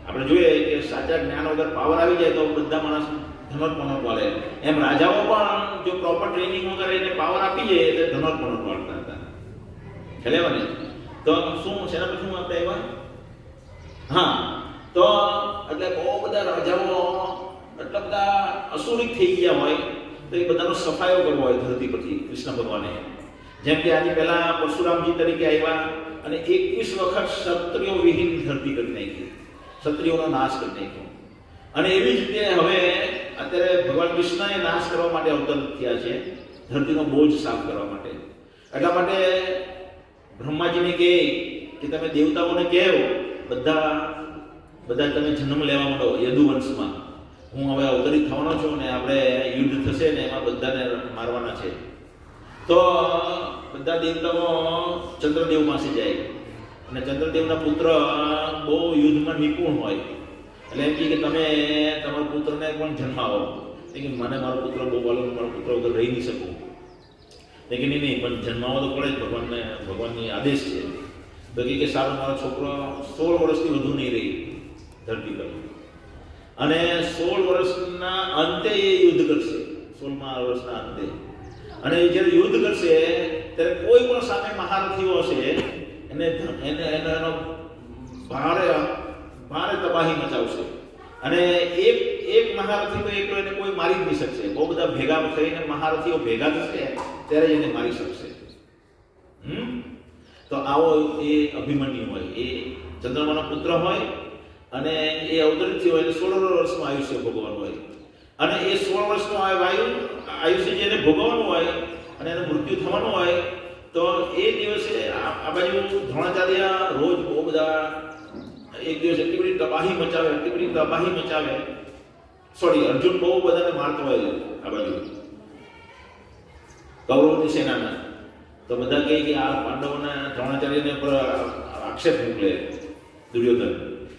[SPEAKER 2] આપણે જોઈએ કે સાચા જ્ઞાન વગર પાવર આવી જાય તો બધા માણસ ધનોત્પન્ન વાળે. એમ રાજાઓ પણ જો પ્રોપર ટ્રેનિંગ વગર એને પાવર આપી જાય એટલે ધનોત્પન્ન વાળતા હતા. ખ્યાલ ને? તો શું શેના પછી આપણે આવ્યા? હા, તો એટલે બહુ બધા રાજાઓ એટલા બધા અસુરિક થઈ ગયા હોય તો એ બધાનો સફાયો કરવો હોય ધરતી પરથી કૃષ્ણ ભગવાને. જેમ કે આજે પહેલા પરશુરામજી તરીકે આવ્યા અને 21 વખત ક્ષત્રિયો વિહીન ધરતી કરી નાખી, ક્ષત્રિયોનો નાશ કરી નાખ્યો. અને એવી જ રીતે હવે અત્યારે ભગવાન કૃષ્ણએ નાશ કરવા માટે અવતર થયા છે, ધરતીનો બોજ સાફ કરવા માટે. એટલા માટે બ્રહ્માજીને કહે કે તમે દેવતાઓને કહેવો બધા તમે જન્મ લેવા માંડો યદુવંશમાં, હું હવે અવતરિત થવાનો છું ને આપણે યુદ્ધ થશે ને એમાં બધાને મારવાના છે. તો બધા દેવતાઓ ચંદ્રદેવ પાસે જાય અને ચંદ્રદેવના પુત્ર બહુ યુદ્ધમાં નિપુણ હોય એટલે એમ કે તમે તમારા પુત્રને પણ જન્મ આવો. કે મને મારો પુત્ર બહુ વાલો, મારો પુત્ર વગર રહી નહીં શકું. કે નહીં પણ જન્માવો તો પડે જ, ભગવાનની આદેશ છે. તો કે સારો મારો છોકરો 16 વર્ષથી વધુ નહીં રહી ધરતી પર અને 16 વર્ષના અંતે એ યુદ્ધ કરશે. 16મા વર્ષના અંતે અને જ્યારે યુદ્ધ કરશે ત્યારે કોઈ પણ સામે મહારથીઓ હશે એનો ભારે તબાહી મચાવશે. અને એક મહારથી તો એકલો એને કોઈ મારી જ નહીં શકશે. બહુ બધા ભેગા થઈને મહારથીઓ ભેગા થશે ત્યારે જ એને મારી શકશે. તો આવો એ અભિમન્યુ હોય, એ ચંદ્રમાનો પુત્ર હોય અને એ અવતરિત થયો હોય, 16 વર્ષનું આયુષ્ય ભોગવવાનું હોય. અને એ 16 વર્ષનું આયુષ્ય જેને ભોગવવાનું હોય અને એને મૃત્યુ થવાનું હોય તો એ દિવસે આ બાજુ દ્રોણાચાર્ય રોજ બહુ બધા એક દિવસ એટલી બધી તબાહી મચાવે, અર્જુન બહુ બધાને મારતો હોય આ બાજુ કૌરવની સેનાના. તો બધા કહે કે આ પાંડવોને દ્રોણાચાર્યને પર આક્ષેપ મોકલે દુર્યોધન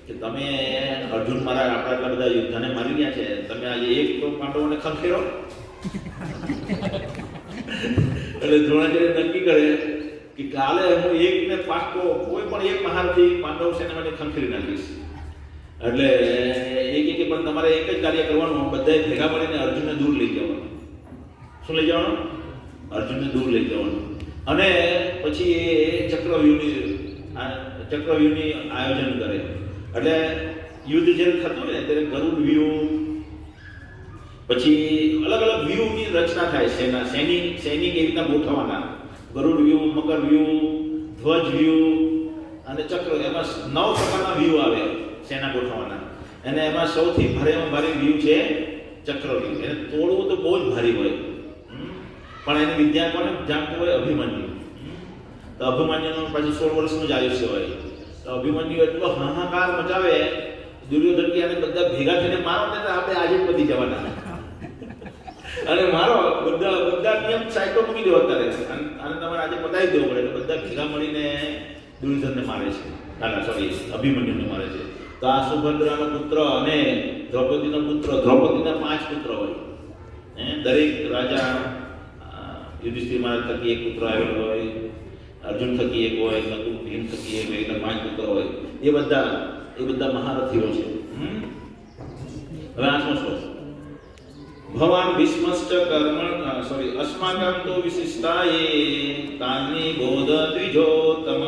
[SPEAKER 2] કે તમે અર્જુન મારા આપણા એટલા બધા યોદ્ધાને મારી ગયા છે, તમે આજે એક પાંડવોને ખંખેરો. એટલે દ્રોણાચાર્ય નક્કી કરે કે કાલે હું એકને પાકો કોઈ પણ એક મહારથી પાંડવ સેનામાંથી ખંખેરી નાખીશ. એટલે એ કે પણ તમારે એક જ કાર્ય કરવાનું, બધાએ ભેગા મળીને અર્જુનને દૂર લઈ જવાનું. શું લઈ જવાનું? અર્જુનને દૂર લઈ જવાનું. અને પછી એ ચક્રવ્યૂહની આયોજન કરે. એટલે યુદ્ધ જ્યારે થતું હોય ને ત્યારે ગરુડ વ્યૂહ, પછી અલગ અલગ વ્યૂહની રચના થાય. સૈનિક એવી રીતના ગોઠવવાના, ગરુડ વ્યૂહ, મકર વ્યૂહ, ધ્વજ વ્યૂહ અને ચક્ર, એમાં 9 પ્રકારના વ્યૂહ આવે સેના ગોઠવવાના. અને એમાં સૌથી ભારે વ્યૂહ છે ચક્ર વ્યૂહ. એને તોડવું તો બહુ જ ભારી હોય, પણ એની વિદ્યા કોને જાણતું હોય? અભિમન્યુ. તો અભિમન્યુનું પાછું 16 વર્ષનું જ આયુષ્ય હોય. તો અભિમન્યુ એટલો હાહાકાર મચાવે, દુર્યોધન કે બધા ભેગા થઈને મારો ને તો આપણે આજે જ પતી જવાના અને મારો બધા નિયમ સાઈડો મૂકી દેવો અત્યારે અને તમારે આજે પતાવી દેવું પડે. એટલે બધા ભેગા મળીને દુર્યોધનને મારે છે, અભિમન્યુને મારે છે. તો આ સુભદ્રાનો પુત્ર અને દ્રૌપદીનો પુત્ર, દ્રૌપદીના 5 પુત્ર હોય. દરેક રાજા યુધિષ્ઠિર મહારાજ થકી એક પુત્ર આવેલો હોય, અર્જુન થકી એક હોય, નકુલ ભીમ થકી એક હોય, એટલે 5 પુત્ર હોય. એ બધા મહારથીઓ છે. હવે 8મો શ્લોક. ભવાન ભીષ્મશ્ચ અસ્માકં તો વિશિષ્ટાયે તાની બોધ દ્વિજોત્તમ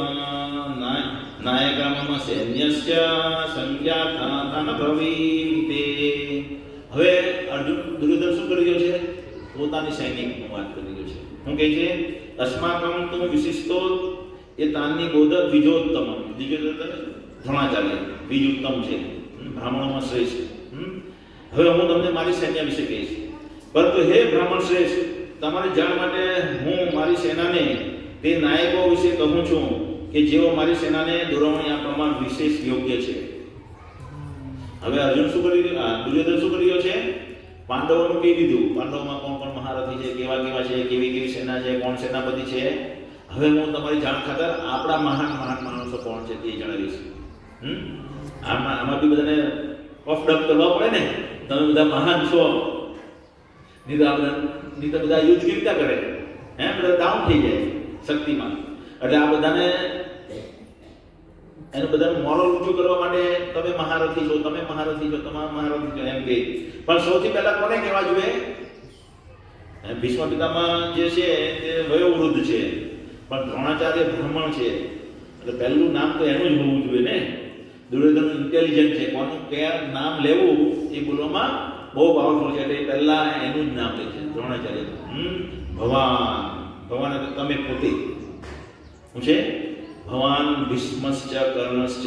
[SPEAKER 2] નાયકા મમ સૈન્યસ્ય સંખ્યાતા ભવીતે. હવે દુર્યોધન શું કરી રહ્યો છે? પોતાની સૈનિકની વાત કરી રહ્યો છે. શું કહે છે? અસ્માકં તો વિશિષ્ટો એ તાની બોધ દ્વિજોત્તમ. દ્રોણાચાર્ય દ્વિજોત્તમ છે, બ્રાહ્મણોમાં શ્રેષ્ઠ. હવે હું તમને મારી સૈન્ય વિશે કહીશ, પરંતુ હે બ્રાહ્મણ શ્રેષ્ઠ, તમારી જાણ માટે હું મારી સેનાને તે નાયકો વિશે કહું છું કે જેઓ મારી સેનાને દોરવણી આપવામાં વિશેષ યોગ્ય છે. હવે દુર્યોધન શું કરી રહ્યો છે? પાંડવોનું કહી દીધું, પાંડવોમાં કોણ મહારથી છે, કેવા છે, કેવી સેના છે, કોણ સેનાપતિ છે. હવે હું તમારી જાણ ખાતર આપણા મહાન માણસો કોણ છે તે જણાવીશ. આમાં બી બધાને ઓફ ડપ કરવા પડે ને, તમે બધા મહાન છો, નહીં તો બધા યુદ્ધ કેવી રીતે કરે? બધા ડાઉન થઈ જાય શક્તિમાં. એટલે આ બધાને બધાનું મોરલ ઊંચું કરવા માટે તમે મહારથી છો, તમારા મહારથી છો એમ કહે. પણ સૌથી પહેલા કોને કહેવા જોઈએ? ભીષ્મ પિતામહ જે છે તે વયોવૃદ્ધ છે, પણ દ્રોણાચાર્ય બ્રાહ્મણ છે, એટલે પહેલું નામ તો એનું જ હોવું જોઈએ ને. દુર્યોધન ઇન્ટેલિજન્ટ છે, કોનું કયા નામ લેવું એ બોલવામાં બહુ પાવરફુલ છે. એટલે પહેલા એનું જ નામ લે છે દ્રોણાચાર્ય. ભવાન, ભવાન એટલે તમે પોતે. શું છે? ભવાન ભીષ્મશ્ચ કર્ણશ્ચ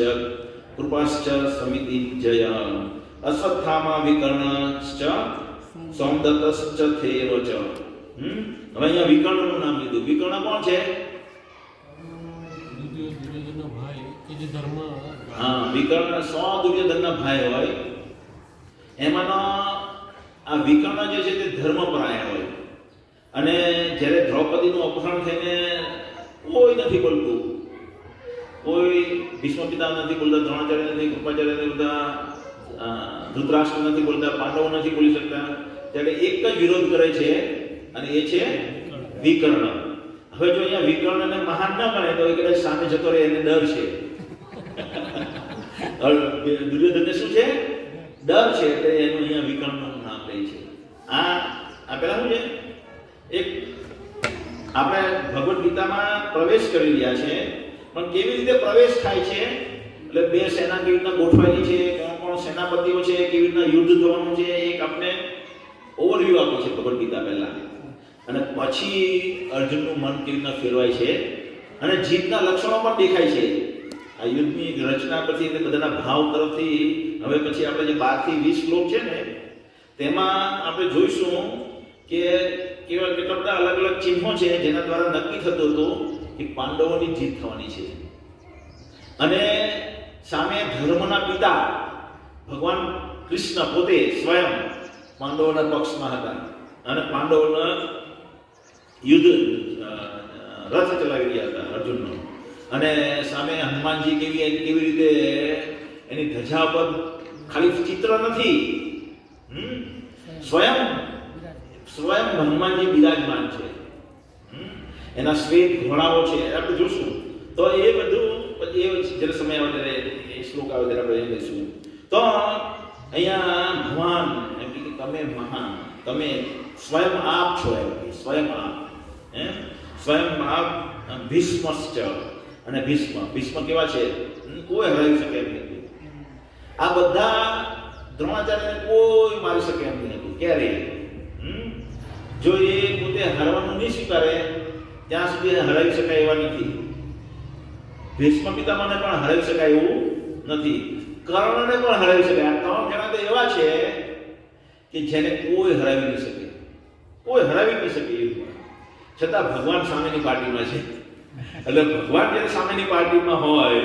[SPEAKER 2] કૃપાશ્ચ સમિતિ જય અશ્વત્થામા વિકર્ણશ્ચ સૌમદત્તશ્ચ થેરચ. હવે અહીંયા વિકર્ણનું નામ લીધું. વિકર્ણ કોણ છે?
[SPEAKER 4] દુર્યોધનનો ભાઈ કે જે ધર્મ.
[SPEAKER 2] હા, વિકર્ણ 100 દુર્યોધનના ભાઈ હોય. એમાંનો આ વિકર્ણ જે છે તે ધર્મપરાયણ હોય. અને જ્યારે દ્રૌપદીનું અપહરણ થઈને કોઈ નથી બોલતું, કોઈ ભીષ્મ પિતા નથી બોલતા, દ્રોણાચાર્ય નથી, કૃપાચાર્ય નથી બોલતા, ધૃતરાષ્ટ્ર નથી બોલતા, પાંડવો નથી બોલી શકતા, ત્યારે એક જ વિરોધ કરે છે અને એ છે વિકર્ણ. હવે જો અહીંયા વિકર્ણને મહાન ન ગણે તો એ કદાચ સામે જતો રહે, એને ડર છે. દુર્યોધનને શું છે? ડર છે. એટલે એનું અહીંયા વિકર્ણનું નામ લે છે. આ પેલા શું છે? એક આપણે ભગવદ્ ગીતામાં પ્રવેશ કરી રહ્યા છે, પણ કેવી રીતે પ્રવેશ થાય છે, એટલે બે સેના કેવી રીતના ગોઠવાયેલી છે, કોણ કોણ સેનાપતિઓ છે, કેવી રીતના યુદ્ધ થવાનું છે, એક આપણે ઓવરવ્યૂ આપે છે ભગવદ્ ગીતા પહેલા. અને પછી અર્જુનનું મન કેવી રીતના ફેરવાય છે અને જીતના લક્ષણો પણ દેખાય છે. આ યુદ્ધની રચના પછી બધાના ભાવ તરફથી હવે પછી આપણે જે 12 થી 20 શ્લોક છે ને, તેમાં આપણે જોઈશું કે કેવા કેટલા બધા અલગ અલગ ચિહ્નો છે જેના દ્વારા નક્કી થતું હતું કે પાંડવોની જીત થવાની છે. અને સામે ધર્મના પિતા ભગવાન કૃષ્ણ પોતે સ્વયં પાંડવોના પક્ષમાં હતા અને પાંડવોના યુદ્ધ રથ ચલાવી રહ્યા હતા અર્જુનનો. અને સામે હનુમાનજી કેવી રીતે એની ધજા પર ખાલી ચિત્ર નથી, સ્વયં હનુમાનજી બિરાજમાન છે. એના શ્વેત ઘોડાઓ છે, આપણે જોશું. તો એ બધું પછી જ્યારે સમય આવે ત્યારે એ શ્લોક આવે ત્યારે આપણે એ લઈશું. તો અહીંયા ભગવાન એમ કે તમે મહાન, તમે સ્વયં આપ છો, એમ કે સ્વયં આપ. સ્વયં આપ ભીષ્મશ્ચ. અને ભીષ્મ કેવા છે? કોઈ હરાવી શકે એમ નથી. આ બધા દ્રોણાચાર્યને કોઈ મારી શકે એમ નથી ક્યારેય. જો એ પોતે હારવાનું નહીં સ્વીકારે ત્યાં સુધી હરાવી શકાય એવા નથી. ભીષ્મ પિતામહને પણ હરાવી શકાય એવું નથી. કર્ણને પણ હરાવી શકાય. આ 3 જણા તો એવા છે કે જેને કોઈ હરાવી નહીં શકે, કોઈ હરાવી નહીં શકે યુદ્ધમાં. છતાં ભગવાન સામેની પાર્ટીમાં છે. એટલે ભગવાન જ્યારે સામેની પાર્ટીમાં હોય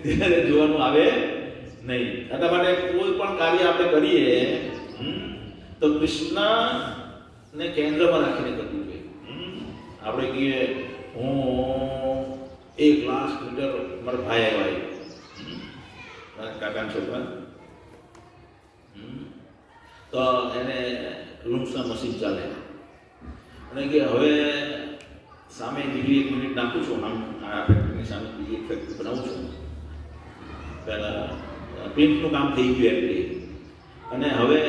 [SPEAKER 2] ત્યારે જોવાનું આવે નહીં. એટલા માટે કોઈ પણ કાર્ય આપણે કરીએ તો કૃષ્ણને કેન્દ્રમાં રાખીને કરવું જોઈએ. આપણે કહીએ હું 1 લાખ મીટર મારા ભાઈ આવ્યા, કાકાના છોકરા, તો એને લૂંટ્સના મશીન ચાલે અને કે હવે સામે બીજી 1 મિનિટ નાખું છું, આ ફેક્ટરીની સામે બીજી 1 ફેક્ટરી બનાવું છું. પહેલાં પ્રિન્ટનું કામ થઈ ગયું એટલે, અને હવે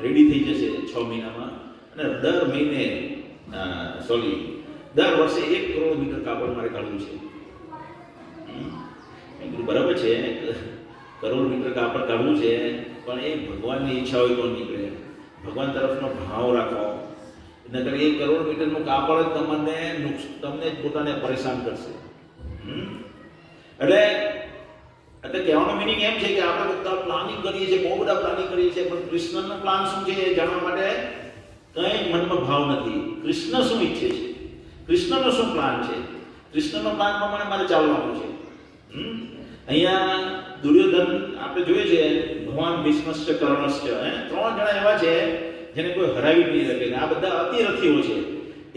[SPEAKER 2] રેડી થઈ જશે 6 મહિનામાં. અને દર વર્ષે 1 કરોડ મીટર કાપડ મારે કાઢવું છે. બરાબર છે, 1 કરોડ મીટર કાપડ કાઢવું છે, પણ એ ભગવાનની ઈચ્છા હોય તો નીકળે. ભગવાન તરફનો ભાવ રાખો, નકર 1 કરોડ મીટરનું કાપડ જ તમને જ પોતાને પરેશાન કરશે. એટલે કહેવાનો મિનિંગ એમ છે કે આપણે બધા પ્લાનિંગ કરીએ છીએ, બહુ બધા પ્લાનિંગ કરીએ છીએ, પણ કૃષ્ણનો પ્લાન શું છે એ જાણવા માટે કંઈ મનમાં ભાવ નથી. કૃષ્ણ શું ઈચ્છે છે, કૃષ્ણનો શું પ્લાન છે, કૃષ્ણનો પ્લાન પ્રમાણે મારે ચાલવાનું છે. અહીંયા દુર્યોધન આપણે જોઈએ છે, ભગવાન ભીષ્મશ્ચ કર્ણશ્ચ, 3 જણા એવા છે જેને કોઈ હરાવી નહીં શકે. આ બધા અતિરથીઓ છે.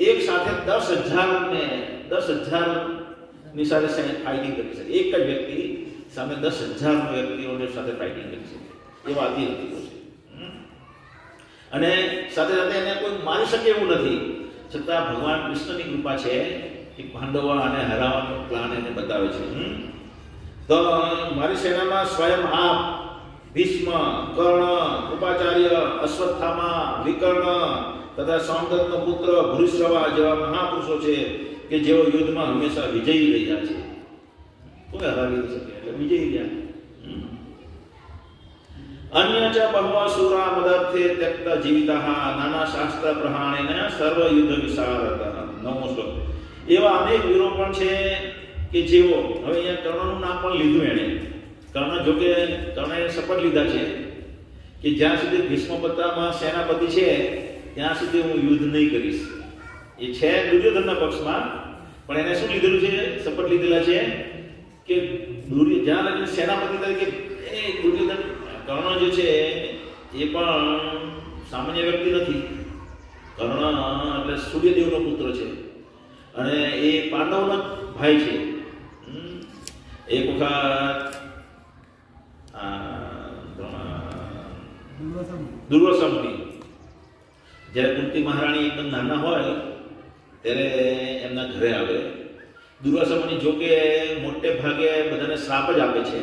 [SPEAKER 2] એક સાથે 10,000ની સાથે ફાઇટિંગ કરી શકે. એક જ વ્યક્તિ સામે 10,000 વ્યક્તિઓની સાથે ફાઇટિંગ કરી શકે એવા અતિરથીઓ છે. અને સાથે સાથે એને કોઈ મારી શકે એવું નથી. છતાં ભગવાન કૃષ્ણની કૃપા છે કે પાંડવો અને હરાવવાનો પ્લાન એને બતાવે છે. તો મારી સેનામાં સ્વયં આપ, ભીષ્મ, કર્ણ, કૃપાચાર્ય, અશ્વત્થામા, વિકર્ણ તથા સૌમદત્તનો પુત્ર ભૂરિશ્રવા જેવા મહાપુરુષો છે કે જેઓ યુદ્ધમાં હંમેશા વિજયી રહ્યા છે. કોઈ હરાવી નહીં શકે, એટલે વિજયી રહ્યા. અન્ય ચ બહવા સુરા મદર્થે ત્યક્ત જીવિતઃ નાના શાસ્ત્ર પ્રહાણેન સર્વ યુદ્ધ વિશારદ. 9મો શ્લોક. એવા અનેક વીરો પણ છે કે જેઓ, હવે અહીંયા કર્ણનું નામ પણ લીધું એણે. કર્ણ જોકે કર્ણએ શપથ લીધા છે કે જ્યાં સુધી ભીષ્મપિતામહ સેનાપતિ છે ત્યાં સુધી હું યુદ્ધ નહીં કરીશ. એ છે દુર્યોધનના પક્ષમાં, પણ એને શું લીધેલું છે? શપથ લીધેલા છે કે જ્યાં લગી સેનાપતિ તરીકે એ દુર્યોધન કર્ણ જે છે એ પણ સામાન્ય વ્યક્તિ નથી. કર્ણ એટલે સૂર્યદેવનો પુત્ર છે અને એ પાંડવનો ભાઈ છે. એક વખત દુર્વાસામુનિ જ્યારે કુંતી મહારાણી એકદમ નાના હોય ત્યારે એમના ઘરે આવે. દુર્વાસામુનિ જોકે મોટે ભાગે બધાને શ્રાપ જ આપે છે,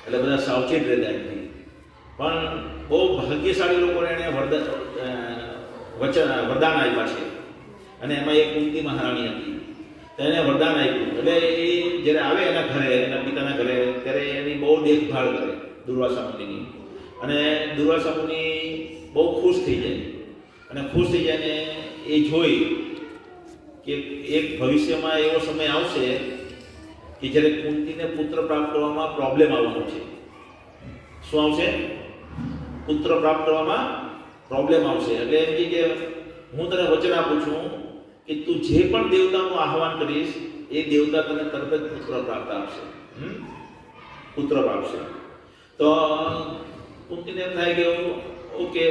[SPEAKER 2] એટલે બધા સાવચેત રહેતા એમથી. પણ બહુ ભાગ્યશાળી લોકોને એને વરદાન આપ્યા છે અને એમાં એક કુંતી મહારાણી હતી. તો એને વરદાન આપ્યું એટલે એ જ્યારે આવે એના ઘરે, એના પિતાના ઘરે, ત્યારે એની બહુ દેખભાળ કરે દુર્વાસામુનિની. અને દુર્વાસામુનિ બહુ ખુશ થઈ જાય અને ખુશ થઈ જાય ને એ જોઈ કે એક ભવિષ્યમાં એવો સમય આવશે કે જ્યારે કુંતીને પુત્ર પ્રાપ્ત કરવામાં પ્રોબ્લેમ આવવાનો છે. શું આવશે? પુત્ર પ્રાપ્ત કરવામાં પ્રોબ્લેમ આવશે. એટલે એમ કે હું તને વચન આપું છું કે તું જે પણ દેવતાનું આહ્વાન કરીશ એ દેવતા તને તરત જ પુત્ર પ્રાપ્ત આપશે. પુત્ર આપશે. તો કુંતીને એમ થાય કે ઓકે,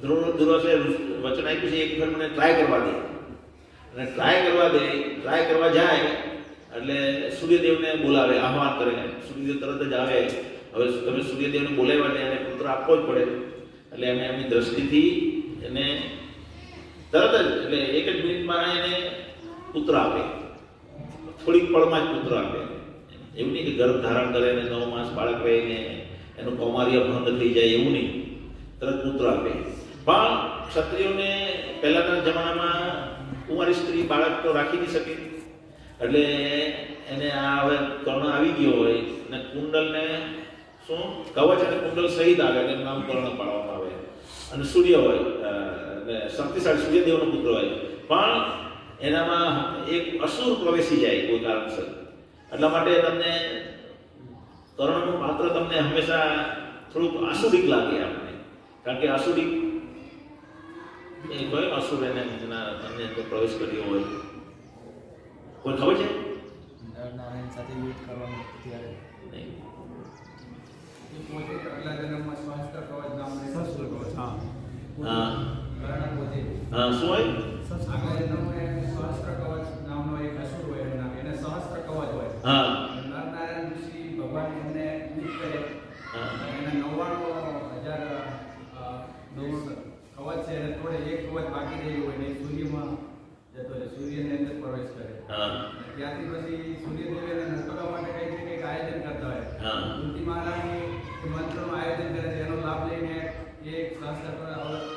[SPEAKER 2] દુર્વાસાએ વચન આપ્યું છે, એક વખત મને ટ્રાય કરવા દે. અને ટ્રાય કરવા જાય એટલે સૂર્યદેવને બોલાવે, આહ્વાન કરે. સૂર્યદેવ તરત જ આવે. હવે તમે સૂર્યદેવને બોલાવ્યા એટલે એને પુત્ર આપવો જ પડે. એટલે એને એમની દ્રષ્ટિથી એને તરત જ, એટલે એક જ મિનિટમાં એને પુત્ર આપે. થોડીક પળમાં જ પુત્ર આપે. એવું નહીં કે ગર્ભ ધારણ કરે ને 9 માસ બાળક રહીને એનું કૌમાર્ય ભંગ થઈ જાય, એવું નહીં. તરત પુત્ર આપે. પણ ક્ષત્રિયોને પહેલાના જમાનામાં કુંવારી સ્ત્રી બાળક તો રાખી નહીં શકે. એટલે એને આ હવે કર્ણ આવી ગયો હોય અને કુંડલને શું કવચ અને કુંડલ સહિત આવે એટલે નામ કર્ણ પાડવામાં આવે. અને સૂર્ય હોય એટલે શક્તિશાળી સૂર્યદેવનો પુત્ર હોય, પણ એનામાં એક અસુર પ્રવેશી જાય કોઈ કારણસર. એટલા માટે તમને કર્ણનું પાત્ર તમને હંમેશા થોડુંક આસુરિક લાગે આપણને. કારણ કે આસુરિક એ કયો અસુર એને તમને પ્રવેશ કર્યો હોય કોઈ ખબર છે?
[SPEAKER 5] નારાયણ સાથે યુદ્ધ કરવાનું ત્યારે
[SPEAKER 2] નહીં.
[SPEAKER 5] પોતે આગલા જન્મમાં સહસ્ત્ર કવચ નામનું
[SPEAKER 3] સહસ્ત્ર કવચ, હા.
[SPEAKER 2] હા
[SPEAKER 5] કર્ણ પોતે
[SPEAKER 2] હા. શું હોય?
[SPEAKER 5] આગલા જન્મમાં સહસ્ત્ર કવચ નામનો એક અસુર હોય, એને સહસ્ત્ર કવચ હોય.
[SPEAKER 2] હા
[SPEAKER 5] નારાયણ ઋષિ ભગવાન એમને યુદ્ધ કરે.
[SPEAKER 2] હા
[SPEAKER 5] એને 99,000 કવચ છે એને થોડે એક કવચ બાકી રહ્યું હોય ને સૂર્યમાં જતો રહે, સૂર્યની અંદર પ્રવેશ કરે.
[SPEAKER 2] હા
[SPEAKER 5] ત્યાંથી પછી સૂર્યદેવ એને મોકલવા માટે કંઈક આયોજન કરતા હોય.
[SPEAKER 2] હા.
[SPEAKER 5] કુંતી મહારાણી મંત્રનું આયોજન કરે છે, એનો લાભ લઈને એક સહસ્ત્ર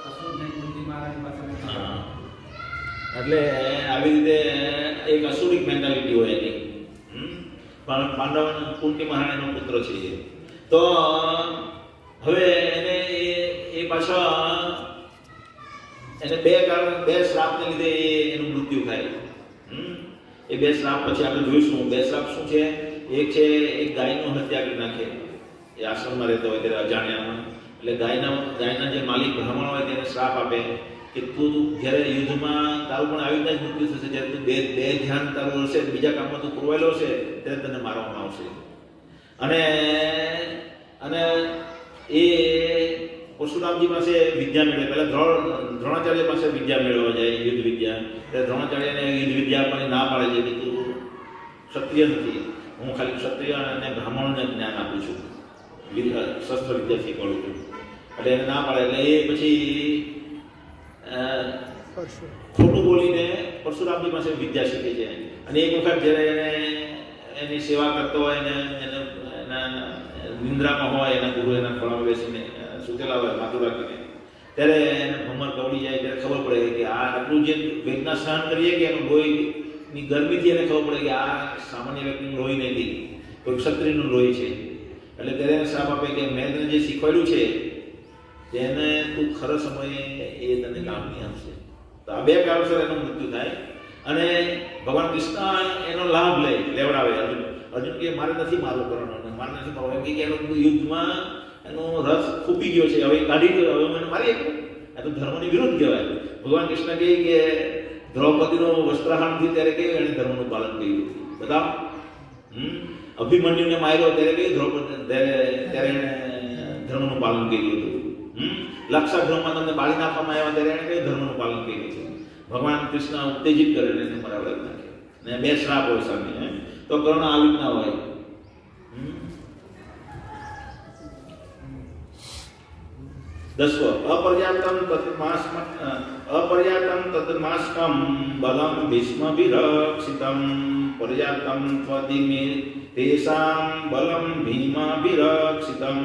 [SPEAKER 5] અસુરને કુંતી મહારાણી પાસે મોકલે.
[SPEAKER 2] હા. એટલે આવી રીતે એક અસુરિક મેન્ટાલિટી હોય એની. પણ પાંડવ કુંતી મહારાણીનો પુત્ર છે એ. તો હવે એને એ પાછા એને બે શ્રાપને લીધે એનું મૃત્યુ થાય. એ બે શ્રાપ પછી આપણે જોઈશું. બે શ્રાપ શું છે? એક છે એક ગાયનું હત્યા કરી નાખે. એ આશ્રમમાં રહેતો હોય ત્યારે અજાણ્યામાં. એટલે ગાયના જે માલિક બ્રાહ્મણ હોય તેને શ્રાપ આપે કે તું જ્યારે યુદ્ધમાં તારું પણ આવી રીતે જ મૃત્યુ થશે. જ્યારે તું બે ધ્યાન તારું હશે, બીજા કામમાં તું પુરવાયેલો હશે ત્યારે તને મારવામાં આવશે. અને એ પરશુરામજી પાસે વિદ્યા મેળવે. પહેલાં દ્રોણાચાર્ય પાસે વિદ્યા મેળવવા જાય, યુદ્ધ વિદ્યા. ત્યારે દ્રોણાચાર્યને યુદ્ધ વિદ્યા આપવાની ના પાડે છે કે તું ક્ષત્રિય નથી, હું ખાલી ક્ષત્રિય અને બ્રાહ્મણોને જ્ઞાન આપું છું, શસ્ત્ર વિદ્યા શીખવાડું છું. એટલે એને ના પાડે. એટલે એ પછી ખોટું બોલીને પરશુરામજી પાસે વિદ્યા શીખે છે. અને એક વખત જ્યારે એને એની સેવા કરતો હોય ને એના નિંદ્રામાં હોય, એના ગુરુ એના ખોળામાં બેસીને સૂતેલા હોય માથું રાખીને, ત્યારે એને ભમર કવડી જાય. ત્યારે ખબર પડે કે આ આટલું જે વેદના સહન કરીએ કે એનું લોહીની ગરમીથી એને ખબર પડે કે આ સામાન્ય વ્યક્તિનું લોહી નથી, કોઈ ક્ષત્રિયનું લોહી છે. એટલે ત્યારે એને શ્રાપ આપે કે મેં તને જે શીખવાડ્યું છે તેને તું ખરા સમયે એ તને કામ નહીં આવશે. તો આ બે કારણસર એનું મૃત્યુ થાય. અને ભગવાન કૃષ્ણ એનો લાભ લેવડાવે. અર્જુન કે મારે નથી મારવું કરવાનો, મારે નથી મારવું, એમ કે એનો યુદ્ધમાં એનો રસ ખૂપી ગયો છે, હવે કાઢી ગયો, હવે મને મારી શકું. આ તો ધર્મની વિરુદ્ધ કહેવાય. ભગવાન કૃષ્ણ કહે કે દ્રૌપદીનો વસ્ત્રાહરણ થયું ત્યારે કેવું એણે ધર્મનું પાલન કર્યું. બધા અભિમન્યુને માર્યો ત્યારે કઈ દ્રૌપદી ત્યારે એણે ધર્મનું પાલન કર્યું હતું. લક્ષાગૃહમાં તમને બાળી નાખવામાં આવ્યા ત્યારે એણે કઈ ધર્મનું પાલન કર્યું હતું. ભગવાન કૃષ્ણ ઉત્તેજિત કરે એને મરાવડા નાખે. ને બે શ્રાપ હોય સામે. તો કર્ણ આવી રીતના હોય. દસવો અપર્યાપ્તમ તત્માસ્કમ બલમ ભીષ્મભિરક્ષિતમ પર્યાપ્તમ ત્વદિમે તેષામ બલમ ભીમાભિરક્ષિતમ.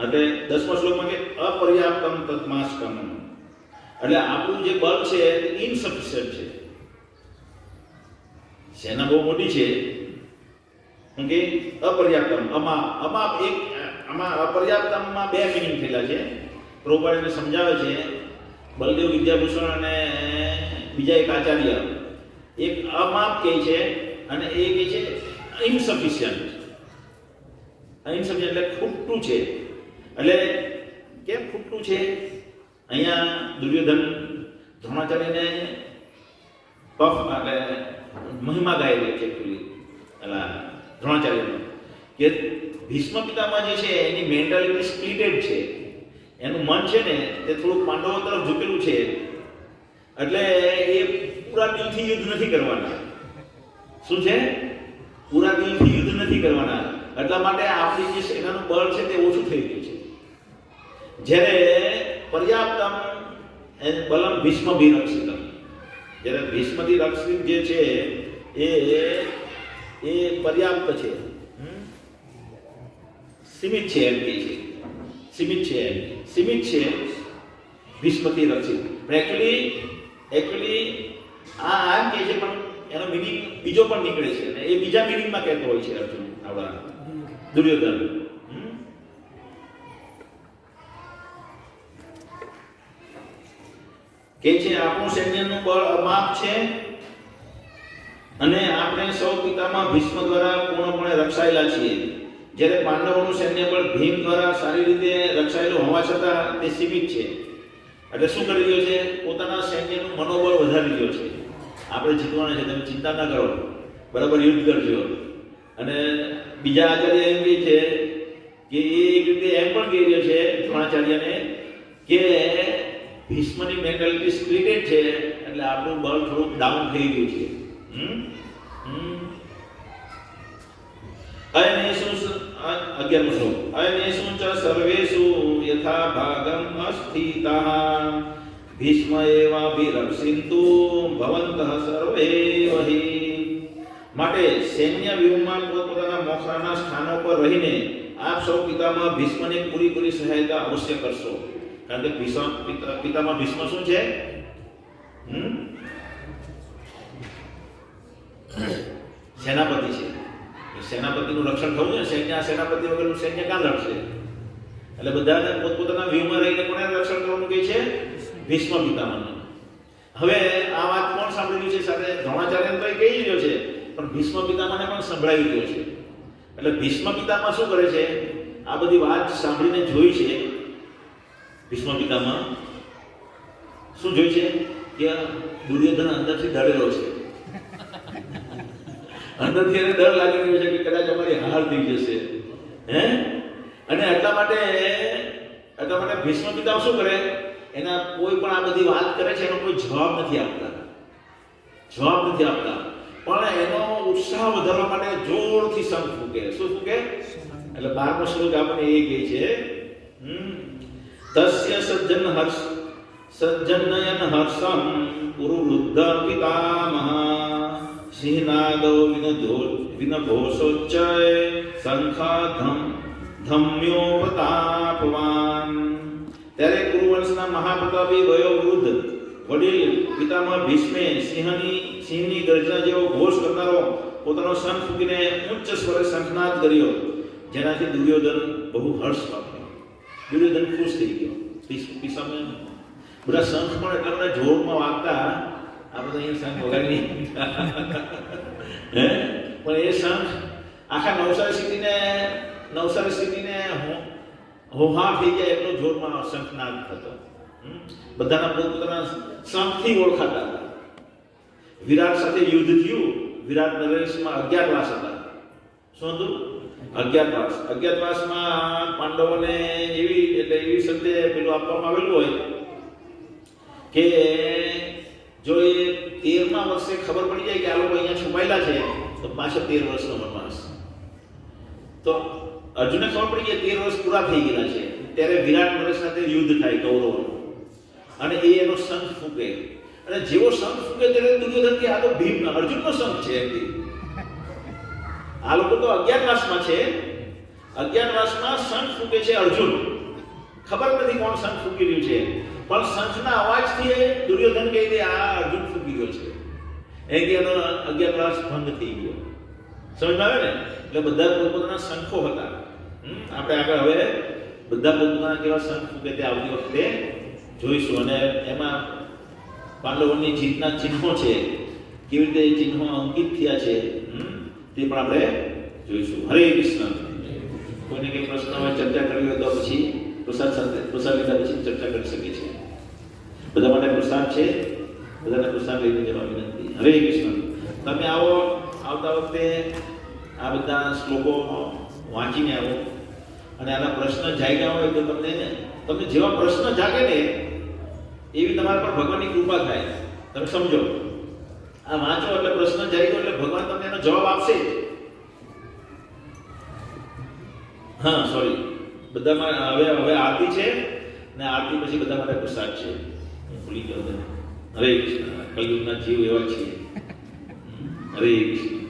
[SPEAKER 2] એટલે 10મા શ્લોકમાં કે અપર્યાપ્તમ તત્માસ્કમ એટલે આપણું જે બળ છે તે ઇનસફિશિયન્ટ છે. સેના બહુ મોટી છે કે અપર્યાપ્તમ આમાં અપર્યાપ્તમમાં બે મિનિંગ થયેલા છે. પ્રભુપાદ સમજાવે છે બલદેવ વિદ્યાભૂષણ અને બીજા એક આચાર્ય એક અમાપ કહે છે અને એ કહે છે ઇનસફિશિયન્ટ. ઇનસફિશિયન્ટ એટલે ખૂટતું છે. એટલે કેમ ખૂટતું છે? અહીંયા દુર્યોધન દ્રોણાચાર્યને એટલે મહિમા ગાયેલી છે એકચ્યુઅલી દ્રોણાચાર્યનો કે ભીષ્મ પિતામાં જે છે એની મેન્ટાલિટી સ્પ્લિટેડ છે. એનું મન છે ને તે થોડુંક પાંડવો તરફ ઝૂકેલું છે. એટલે એ પૂરા દિલથી યુદ્ધ નથી કરવાના. શું છે? પૂરા દિલથી યુદ્ધ નથી કરવાના. એટલા માટે આપણી જે સેનાનું બળ છે તે ઓછું થઈ ગયું છે. જ્યારે પર્યાપ્તમ બલમ ભીષ્મભિરક્ષિતમ, જ્યારે ભીષ્મથી રક્ષિત જે છે એ પર્યાપ્ત છે, સીમિત છે એમ કે છે. સીમિત છે ભીષ્મથી રક્ષિત. એકચ્યુઅલી આ એમ કે છે પણ એનો મિનિંગ બીજો પણ નીકળે છે અને એ બીજા મિનિંગમાં કહેતો હોય છે અર્જુન આપણા દુર્યોધન. કે છે આપણું સૈન્યનું બળ અમાપ છે અને આપણે સૌ પિતામાં ભીષ્મ દ્વારા પૂર્ણપણે રક્ષાયેલા છીએ. જ્યારે પાંડવોનું સૈન્ય બળ ભીમ દ્વારા સારી રીતે રક્ષાયેલું હોવા છતાં તે સીમિત છે. એટલે શું કરી રહ્યો છે? પોતાના સૈન્યનું મનોબળ વધારી રહ્યો છે. આપણે જીતવાના છે, તમે ચિંતા ના કરો, બરાબર યુદ્ધ કરજો. અને બીજા આચાર્ય એમ કહે છે કે એ એક રીતે એમ પણ કહી રહ્યો છે દ્રોણાચાર્યને કે ભીષ્મની મેન્ટાલિટી સ્પ્લિટેડ છે એટલે આપણું બળ થોડુંક ડાઉન થઈ ગયું છે. અયનેષુ ચ સર્વેષુ યથા ભાગમ અસ્થિતાઃ ભીષ્મ એવાભિરક્ષિન્તુ ભવन्तઃ સર્વે વહિ. માટે સૈન્ય વ્યૂહમાં પોતપોતાના મોખરાના સ્થાનો પર રહીને આપ સૌ પિતામાં ભીષ્મને પૂરી સહાયતા અવશ્ય કરશો. કારણ કે પિતામાં ભીષ્મ શું છે? સેનાપતિ છે. સેનાપતિનું રક્ષણ થવું છે. સેનાપતિ વગરનું સૈન્ય ક્યાં લડશે? એટલે બધાને પોતપોતાના વ્યૂહમાં રહીને કોને રક્ષણ કરવાનું કહે છે? ભીષ્મ પિતામહનું. હવે આ વાત કોણ સાંભળી રહ્યું છે? સાથે દ્રોણાચાર્યને તો કહી રહ્યો છે પણ ભીષ્મ પિતામહને પણ સંભળાવી રહ્યો છે. એટલે ભીષ્મ પિતામહ શું કરે છે? આ બધી વાત સાંભળીને જોઈ છે. ભીષ્મ પિતામહ શું જોઈ છે કે દુર્યોધન અંદરથી ડરેલો છે. અંદરથી એને ડર લાગી રહ્યો છે કે કદાચ અમારી હાર થઈ જશે. અને એટલા માટે ભીષ્મ પિતામહ શું કરે? એના કોઈ પણ આ બધી વાત કરે છે એનો કોઈ જવાબ નથી આપતા. પણ એનો ઉત્સાહ વધારવા માટે જોરથી શંખ ફૂંકે. શું ફૂંકે? એટલે 12મો શ્લોક આપણને એ કહે છે તસ્ય સજ્જનયન હર્ષમ પુરુવૃદ્ધ પિતામહ સિંહનાદો વિનઘોષોચ્ચય શંખાધમ ધમ્યો પ્રતાપવાન. ત્યારે કુરુવંશના મહાપ્રતાપી વયોવૃદ્ધ વડીલ પિતામહ ભીષ્મે સિંહની ગર્જના જેવો ઘોષ કરનારો પોતાનો શંખ ફૂંકીને ઉચ્ચ સ્વરે શંખનાદ કર્યો. જેનાથી દુર્યોધન બહુ હર્ષ પામ્યો. દુર્યોધન ખુશ થઈ ગયો. પિસામે બધા શંખ પણ એટલા બધા જોરમાં વાગતા, આ બધા અહીંયા શંખ વગાડી હે, પણ એ શંખ આખા નવસારી સિટીને હોહા થઈ જાય એટલો જોરમાં શંખનાદ થતો. બધાના પોતપોતાના શંખથી ઓળખાતા હતા. વિરાટ સાથે યુદ્ધ થયું. વિરાટ નરેશમાં 11 ક્લાસ હતા. શું હતું? 11 અજ્ઞાતવાસમાં પાંડવોને એવી સંતે પેલું આપવામાં આવેલું હોય કે જો એ 13મા વર્ષે ખબર પડી જાય કે આ લોકો અહીંયા છુપાયેલા છે તો પાછળ 13 વર્ષનો વનવાસ. તો અર્જુનને ખબર પડી કે 13 વર્ષ પૂરા થઈ ગયેલા છે ત્યારે વિરાટ નરેશ સાથે યુદ્ધ થાય કૌરવોનું, અને એનો શંખ ફૂંકે, અને જેવો શંખ ફૂંકે ત્યારે દુર્યોધન કે આ તો ભીમ અર્જુનનો શંખ છે. આ લોકો તો 11 છે, 11 શંખ ફૂંકે છે અર્જુન. ખબર નથી કોણ શંખ ફૂંકી રહ્યું છે, પણ શંખના અવાજથી દુર્યોધન કહી દે આ અર્જુન ફૂંકી ગયો છે. એ કે એનો 11 ભંગ થઈ ગયો. સમજમાં આવે ને? એટલે બધા પોતપોતાના શંખો હતા. આપણે આગળ હવે બધા પોતપોતાના કેવા શંખ ફૂંકે તે આવતી વખતે જોઈશું. અને એમાં પાંડવોની જીતના ચિહ્નો છે, કેવી રીતે એ ચિહ્નો અંકિત થયા છે તે પણ આપણે જોઈશું. હરે કૃષ્ણ. કોઈને કંઈ પ્રશ્ન હોય, ચર્ચા કરવી હોય તો પછી પ્રસાદ લીધા પછી ચર્ચા કરી શકીએ છીએ. બધા માટે પ્રસાદ છે, બધાને પ્રસાદ લઈને જવા વિનંતી. હરે કૃષ્ણ. તમે આવો, આવતા વખતે આ બધા શ્લોકો વાંચીને આવો, અને આના પ્રશ્ન જાગ્યા હોય તો તમને જેવા પ્રશ્ન જાગે ને એવી તમારા પર ભગવાનની કૃપા થાય. તમે સમજો, આ વાંચો એટલે પ્રશ્ન જાગ્યો એટલે ભગવાન તમને એનો જવાબ આપશે. હા, સોરી, બધામાં હવે આરતી છે ને આરતી પછી બધા માટે પ્રસાદ છે. ભૂલી જાઓ. હરે કૃષ્ણ. કલયુગના જીવ એવા છીએ. હરે કૃષ્ણ.